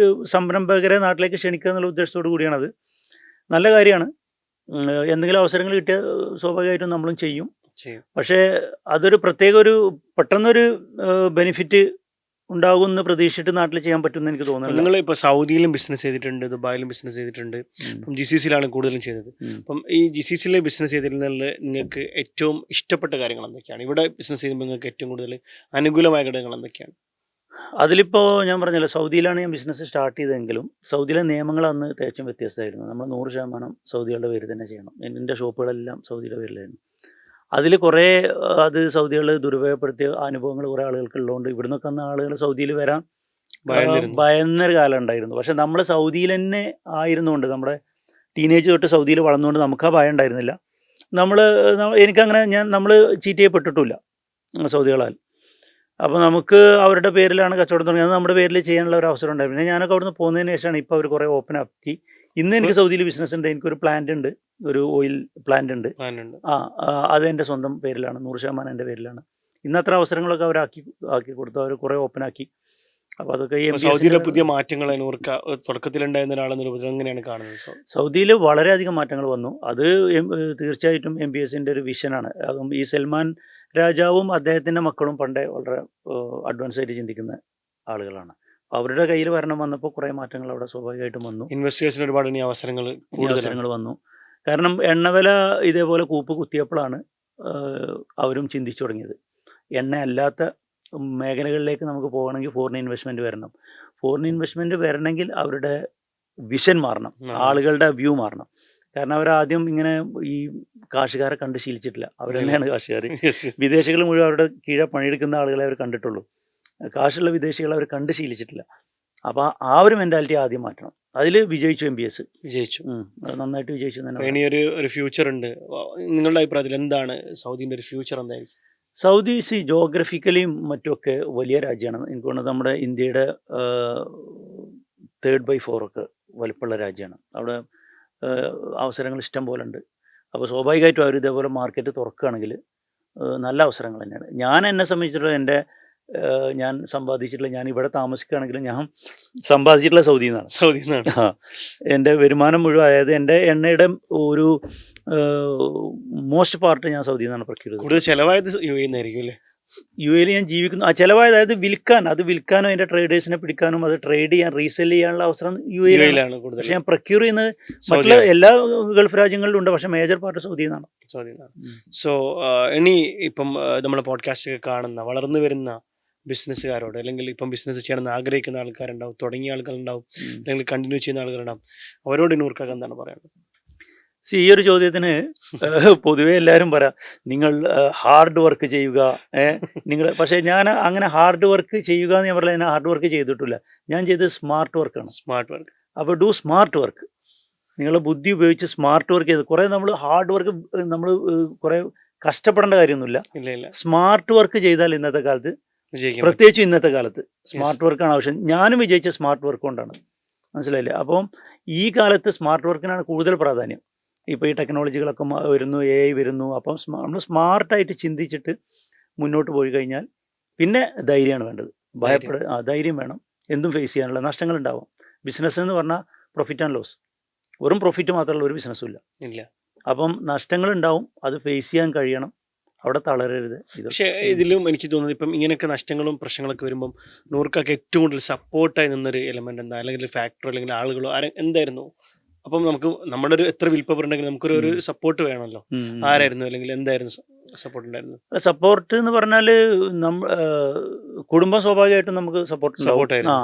സംരംഭകരെ നാട്ടിലേക്ക് ക്ഷണിക്കുക എന്നുള്ള ഉദ്ദേശത്തോടു കൂടിയാണത്. നല്ല കാര്യമാണ്. എന്തെങ്കിലും അവസരങ്ങൾ കിട്ടിയാൽ സ്വാഭാവികമായിട്ടും നമ്മളും ചെയ്യും. പക്ഷേ അതൊരു പ്രത്യേക ഒരു പെട്ടെന്നൊരു ബെനിഫിറ്റ് ഉണ്ടാകുമെന്ന് പ്രതീക്ഷിച്ചിട്ട് നാട്ടിൽ ചെയ്യാൻ പറ്റുമെന്ന് എനിക്ക് തോന്നുന്നു. നിങ്ങൾ ഇപ്പോൾ സൗദിയിലും ബിസിനസ് ചെയ്തിട്ടുണ്ട്, ദുബായിലും ബിസിനസ് ചെയ്തിട്ടുണ്ട്, ഇപ്പം GCCയിലാണ് കൂടുതലും ചെയ്തത്. അപ്പം ഈ GCCയിലെ ബിസിനസ് ചെയ്തിരുന്നതിൽ നിങ്ങൾക്ക് ഏറ്റവും ഇഷ്ടപ്പെട്ട കാര്യങ്ങൾ എന്തൊക്കെയാണ്? ഇവിടെ ബിസിനസ് ചെയ്യുമ്പോൾ നിങ്ങൾക്ക് ഏറ്റവും കൂടുതൽ അനുകൂലമായ ഘടകങ്ങൾ എന്തൊക്കെയാണ്? അതിലിപ്പോൾ ഞാൻ പറഞ്ഞല്ലോ, സൗദിയിലാണ് ഞാൻ ബിസിനസ് സ്റ്റാർട്ട് ചെയ്തതെങ്കിലും സൗദിയിലെ നിയമങ്ങൾ അന്ന് തികച്ചും വ്യത്യസ്തമായിരുന്നു. നമ്മൾ 100% സൗദികളുടെ പേര് തന്നെ ചെയ്യണം. എൻ്റെ ഷോപ്പുകളെല്ലാം സൗദിയുടെ പേരിലായിരുന്നു. അതിൽ കുറേ സൗദികൾ ദുരുപയോഗപ്പെടുത്തിയ അനുഭവങ്ങൾ കുറേ ആളുകൾക്ക് ഉള്ളതുകൊണ്ട് ഇവിടുന്നൊക്കെ വന്ന ആളുകൾ സൗദിയിൽ വരാൻ ഭയന്നൊരു കാലം ഉണ്ടായിരുന്നു. പക്ഷെ നമ്മൾ സൗദിയിൽ തന്നെ ആയിരുന്നുകൊണ്ട്, നമ്മുടെ ടീനേജ് തൊട്ട് സൗദിയിൽ വളർന്നുകൊണ്ട് നമുക്ക് ആ ഭയം ഉണ്ടായിരുന്നില്ല. എനിക്കങ്ങനെ നമ്മൾ ചീറ്റ് ചെയ്യപ്പെട്ടിട്ടില്ല സൗദികളാൽ. അപ്പോൾ നമുക്ക് അവരുടെ പേരിലാണ് കച്ചവടം തുടങ്ങി, അത് നമ്മുടെ പേരിൽ ചെയ്യാനുള്ള ഒരു അവസരം ഉണ്ടായിരുന്നു. പിന്നെ ഞാനൊക്കെ അവിടുന്ന് പോകുന്നതിന് ശേഷമാണ് ഇപ്പോൾ അവർ കുറേ ഓപ്പൺ ആക്കി. ഇന്ന് എനിക്ക് സൗദിയിൽ ബിസിനസ് ഉണ്ട്. എനിക്കൊരു പ്ലാന്റ് ഉണ്ട്, ഒരു ഓയിൽ പ്ലാന്റ് ഉണ്ട്. അത് എൻ്റെ സ്വന്തം പേരിലാണ്, 100% എൻ്റെ പേരിലാണ്. ഇന്നത്ര അവസരങ്ങളൊക്കെ ആക്കി കൊടുത്തു, അവർ കുറേ ഓപ്പൺ ആക്കി. അപ്പോൾ അതൊക്കെ സൗദിയിലെ പുതിയ മാറ്റങ്ങൾ തുടക്കത്തിലുണ്ടായിരുന്ന ഒരാളെന്ന രൂപത്തിൽ എങ്ങനെയാണ് കാണുന്നത്? സൗദിയിൽ വളരെയധികം മാറ്റങ്ങൾ വന്നു. അത് തീർച്ചയായിട്ടും MBSൻ്റെ ഒരു വിഷനാണ്. അതും ഈ സൽമാൻ രാജാവും അദ്ദേഹത്തിൻ്റെ മക്കളും പണ്ടേ വളരെ അഡ്വാൻസ് ആയിട്ട് ചിന്തിക്കുന്ന ആളുകളാണ്. അവരുടെ കയ്യിൽ ഭരണം വന്നപ്പോൾ കുറേ മാറ്റങ്ങൾ അവിടെ സ്വാഭാവികമായിട്ടും വന്നു. ഇൻവെസ്റ്റേഴ്സിന് ഒരുപാട് അവസരങ്ങൾ വന്നു. കാരണം എണ്ണവില ഇതേപോലെ കൂപ്പ് കുത്തിയപ്പോഴാണ് അവരും ചിന്തിച്ചു തുടങ്ങിയത്. എണ്ണ അല്ലാത്ത മേഖലകളിലേക്ക് നമുക്ക് പോകണമെങ്കിൽ ഫോറിൻ ഇൻവെസ്റ്റ്മെൻറ്റ് വരണം. ഫോറിൻ ഇൻവെസ്റ്റ്മെൻറ്റ് വരണമെങ്കിൽ അവരുടെ വിഷൻ മാറണം, ആളുകളുടെ വ്യൂ മാറണം. കാരണം അവരാദ്യം ഇങ്ങനെ ഈ കാശുകാരെ കണ്ട് ശീലിച്ചിട്ടില്ല. അവർ തന്നെയാണ് കാശുകാർ. വിദേശികൾ മുഴുവൻ അവരുടെ കീഴെ പണിയെടുക്കുന്ന ആളുകളെ അവർ കണ്ടിട്ടുള്ളൂ. കാശുള്ള വിദേശികളെ അവർ കണ്ട് ശീലിച്ചിട്ടില്ല. അപ്പോൾ ആ ഒരു മെൻറ്റാലിറ്റി ആദ്യം മാറ്റണം. അതിൽ വിജയിച്ചു MBS വിജയിച്ചു, നന്നായിട്ട് വിജയിച്ചു തന്നെ. ഇനി ഒരു ഫ്യൂച്ചർ ഉണ്ട്. നിങ്ങളുടെ അഭിപ്രായത്തിൽ എന്താണ് സൗദിൻ്റെ ഒരു ഫ്യൂച്ചർ എന്തായിരിക്കും? സൗദി ജോഗ്രഫിക്കലിയും മറ്റുമൊക്കെ വലിയ രാജ്യമാണ്. എനിക്ക് തോന്നുന്നത് നമ്മുടെ ഇന്ത്യയുടെ 3/4 ഒക്കെ വലിപ്പമുള്ള രാജ്യമാണ്. അവിടെ അവസരങ്ങൾ ഇഷ്ടം പോലെ ഉണ്ട്. അപ്പോൾ സ്വാഭാവികമായിട്ടും അവർ ഇതേപോലെ മാർക്കറ്റ് തുറക്കുകയാണെങ്കിൽ നല്ല അവസരങ്ങൾ തന്നെയാണ്. എന്നെ സംബന്ധിച്ചിടത്തോളം ഞാൻ സമ്പാദിച്ചിട്ടുള്ള, ഞാൻ ഇവിടെ താമസിക്കുകയാണെങ്കിലും ഞാൻ സമ്പാദിച്ചിട്ടുള്ള സൗദിയിൽ നിന്നാണ്. എൻ്റെ വരുമാനം മുഴുവൻ, അതായത് എൻ്റെ എണ്ണയുടെ ഒരു മോസ്റ്റ് പാർട്ട് ഞാൻ സൗദിയിൽ നിന്നാണ് പ്രൊക്യൂർ ചെയ്തത്. കൂടുതൽ ചിലവായത് UAE ഞാൻ ജീവിക്കുന്നു. ആ ചിലവായത് അത് വിൽക്കാനും അതിൻ്റെ ട്രേഡേഴ്സിനെ പിടിക്കാനും അത് ട്രേഡ് ചെയ്യാൻ റീസെല് ചെയ്യാനുള്ള അവസരം UAE. പക്ഷെ ഞാൻ പ്രൊക്യൂർ ചെയ്യുന്നത് മറ്റുള്ള എല്ലാ ഗൾഫ് രാജ്യങ്ങളിലും ഉണ്ട്, പക്ഷെ മേജർ പാർട്ട് സൗദിയിൽ നിന്നാണ്. സോ ഇനി ഇപ്പം നമ്മുടെ പോഡ്കാസ്റ്റ് കാണുന്ന വളർന്നു വരുന്ന ബിസിനസ്സുകാരോട്, അല്ലെങ്കിൽ ഇപ്പം ബിസിനസ് ചെയ്യണമെന്ന് ആഗ്രഹിക്കുന്ന ആൾക്കാരുണ്ടാവും, തുടങ്ങിയ ആൾക്കാരുണ്ടാവും, അല്ലെങ്കിൽ കണ്ടിന്യൂ ചെയ്യുന്ന ആൾക്കാരുണ്ടാവും, അവരോട് നൂർക്കാക്ക് എന്താണ് പറയുന്നത്? ഈ ഒരു ചോദ്യത്തിന് പൊതുവേ എല്ലാവരും പറയാം, നിങ്ങൾ ഹാർഡ് വർക്ക് ചെയ്യുക. പക്ഷേ ഞാൻ അങ്ങനെ ഹാർഡ് വർക്ക് ചെയ്യുക എന്ന് ഞാൻ പറഞ്ഞാൽ ഞാൻ ഹാർഡ് വർക്ക് ചെയ്തിട്ടില്ല. ഞാൻ ചെയ്തത് സ്മാർട്ട് വർക്കാണ്. അപ്പോൾ ഡു സ്മാർട്ട് വർക്ക്. നിങ്ങളുടെ ബുദ്ധി ഉപയോഗിച്ച് സ്മാർട്ട് വർക്ക് ചെയ്ത് കുറേ നമ്മൾ ഹാർഡ് വർക്ക് നമ്മൾ കുറേ കഷ്ടപ്പെടേണ്ട കാര്യമൊന്നുമില്ല. സ്മാർട്ട് വർക്ക് ചെയ്താൽ ഇന്നത്തെ കാലത്ത്, പ്രത്യേകിച്ച് ഇന്നത്തെ കാലത്ത് സ്മാർട്ട് വർക്കാണ് ആവശ്യം. ഞാനും വിജയിച്ച സ്മാർട്ട് വർക്ക് കൊണ്ടാണ്, മനസ്സിലായില്ലേ? അപ്പം ഈ കാലത്ത് സ്മാർട്ട് വർക്കിനാണ് കൂടുതൽ പ്രാധാന്യം. ഇപ്പോൾ ഈ ടെക്നോളജികളൊക്കെ വരുന്നു, AI വരുന്നു. അപ്പം നമ്മൾ സ്മാർട്ടായിട്ട് ചിന്തിച്ചിട്ട് മുന്നോട്ട് പോയി കഴിഞ്ഞാൽ പിന്നെ ധൈര്യമാണ് വേണ്ടത്. ധൈര്യം വേണം. എന്തും ഫേസ് ചെയ്യാനുള്ള നഷ്ടങ്ങളുണ്ടാവും. ബിസിനസ് എന്ന് പറഞ്ഞാൽ പ്രോഫിറ്റ് ആൻഡ് ലോസ്, വെറും പ്രോഫിറ്റ് മാത്രമുള്ള ഒരു ബിസിനസ്സും ഇല്ല. അപ്പം നഷ്ടങ്ങളുണ്ടാവും, അത് ഫേസ് ചെയ്യാൻ കഴിയണം, അവിടെ തളരരുത്. പക്ഷേ ഇതിലും എനിക്ക് തോന്നുന്നത് ഇപ്പം ഇങ്ങനെയൊക്കെ നഷ്ടങ്ങളും പ്രശ്നങ്ങളൊക്കെ വരുമ്പം നൂർക്കൊക്കെ ഏറ്റവും കൂടുതൽ സപ്പോർട്ടായി നിന്നൊരു എലമെന്റ് എന്താ, അല്ലെങ്കിൽ ഫാക്ടർ, അല്ലെങ്കിൽ ആളുകളോ എന്തായിരുന്നു? അപ്പം നമുക്ക് നമ്മുടെ ഒരു എത്ര വിൽ പവർ ഉണ്ടെങ്കിൽ നമുക്കൊരു സപ്പോർട്ട് വേണമല്ലോ. ആരായിരുന്നു, അല്ലെങ്കിൽ എന്തായിരുന്നു സപ്പോർട്ട് ഉണ്ടായിരുന്നു? സപ്പോർട്ട് എന്ന് പറഞ്ഞാൽ കുടുംബം സ്വാഭാവികമായിട്ടും നമുക്ക് സപ്പോർട്ടായിരുന്നു.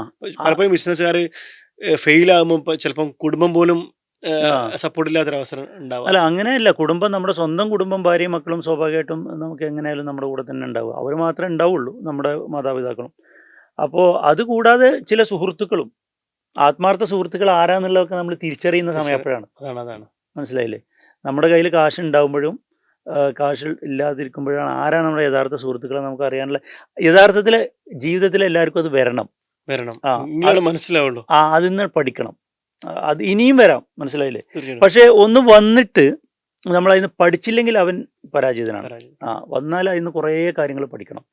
പലപ്പോഴും ബിസിനസ്സുകാർ ഫെയിൽ ആകുമ്പോൾ ചിലപ്പം കുടുംബം പോലും സപ്പോർട്ട് ഇല്ലാത്തൊരവസരം ഉണ്ടാവും. അല്ല, അങ്ങനെയല്ല. കുടുംബം, നമ്മുടെ സ്വന്തം കുടുംബം, ഭാര്യയും മക്കളും സ്വാഭാവികമായിട്ടും നമുക്ക് എങ്ങനെയായാലും നമ്മുടെ കൂടെ തന്നെ ഉണ്ടാവുക. അവർ മാത്രമേ ഉണ്ടാവുള്ളൂ, നമ്മുടെ മാതാപിതാക്കളും. അപ്പോൾ അതുകൂടാതെ ചില സുഹൃത്തുക്കളും, ആത്മാർത്ഥ സുഹൃത്തുക്കൾ ആരാന്നുള്ളതൊക്കെ നമ്മൾ തിരിച്ചറിയുന്ന സമയം എപ്പോഴാണ്. മനസ്സിലായില്ലേ? നമ്മുടെ കയ്യിൽ കാശ് ഉണ്ടാവുമ്പോഴും കാശ് ഇല്ലാതിരിക്കുമ്പോഴാണ് ആരാണ് നമ്മുടെ യഥാർത്ഥ സുഹൃത്തുക്കളെ നമുക്ക് അറിയാനുള്ള. യഥാർത്ഥത്തിൽ ജീവിതത്തിൽ എല്ലാവർക്കും അത് വരണം. മനസ്സിലാവുള്ളൂ. അതിൽ നിന്ന് പഠിക്കണം. അത് ഇനിയും വരാം, മനസ്സിലായില്ലേ? പക്ഷെ ഒന്ന് വന്നിട്ട് നമ്മൾ അതിന് പഠിച്ചില്ലെങ്കിൽ അവൻ പരാജിതനാണ്. വന്നാൽ അതിന് കുറേ കാര്യങ്ങൾ പഠിക്കണം.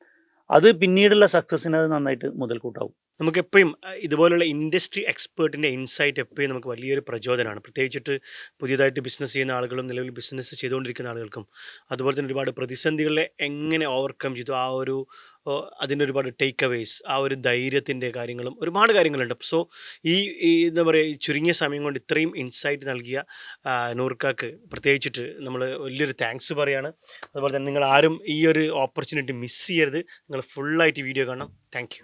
അത് പിന്നീടുള്ള സക്സസിന് അത് നന്നായിട്ട് മുതൽക്കൂട്ടാവും. നമുക്ക് എപ്പോഴും ഇതുപോലുള്ള ഇൻഡസ്ട്രി എക്സ്പേർട്ടിൻ്റെ ഇൻസൈറ്റ് എപ്പോഴും നമുക്ക് വലിയൊരു പ്രചോദനമാണ്. പ്രത്യേകിച്ചിട്ട് പുതിയതായിട്ട് ബിസിനസ് ചെയ്യുന്ന ആളുകളും നിലവിൽ ബിസിനസ് ചെയ്തുകൊണ്ടിരിക്കുന്ന ആളുകൾക്കും, അതുപോലെ തന്നെ ഒരുപാട് പ്രതിസന്ധികളെ എങ്ങനെ ഓവർകം ചെയ്തു, അതിൻ്റെ ഒരുപാട് ടേക്ക് അവേസ്, ആ ഒരു ധൈര്യത്തിൻ്റെ കാര്യങ്ങളും ഒരുപാട് കാര്യങ്ങളുണ്ട്. സോ എന്താ പറയുക, ഈ ചുരുങ്ങിയ സമയം കൊണ്ട് ഇത്രയും ഇൻസൈറ്റ് നൽകിയ നൂർക്കാക്ക് പ്രത്യേകിച്ചിട്ട് നമ്മൾ വലിയൊരു താങ്ക്സ് പറയുകയാണ്. അതുപോലെ തന്നെ നിങ്ങൾ ആരും ഈ ഒരു ഓപ്പർച്യൂണിറ്റി മിസ് ചെയ്യരുത്. നിങ്ങൾ ഫുള്ളായിട്ട് വീഡിയോ കാണണം. Thank you.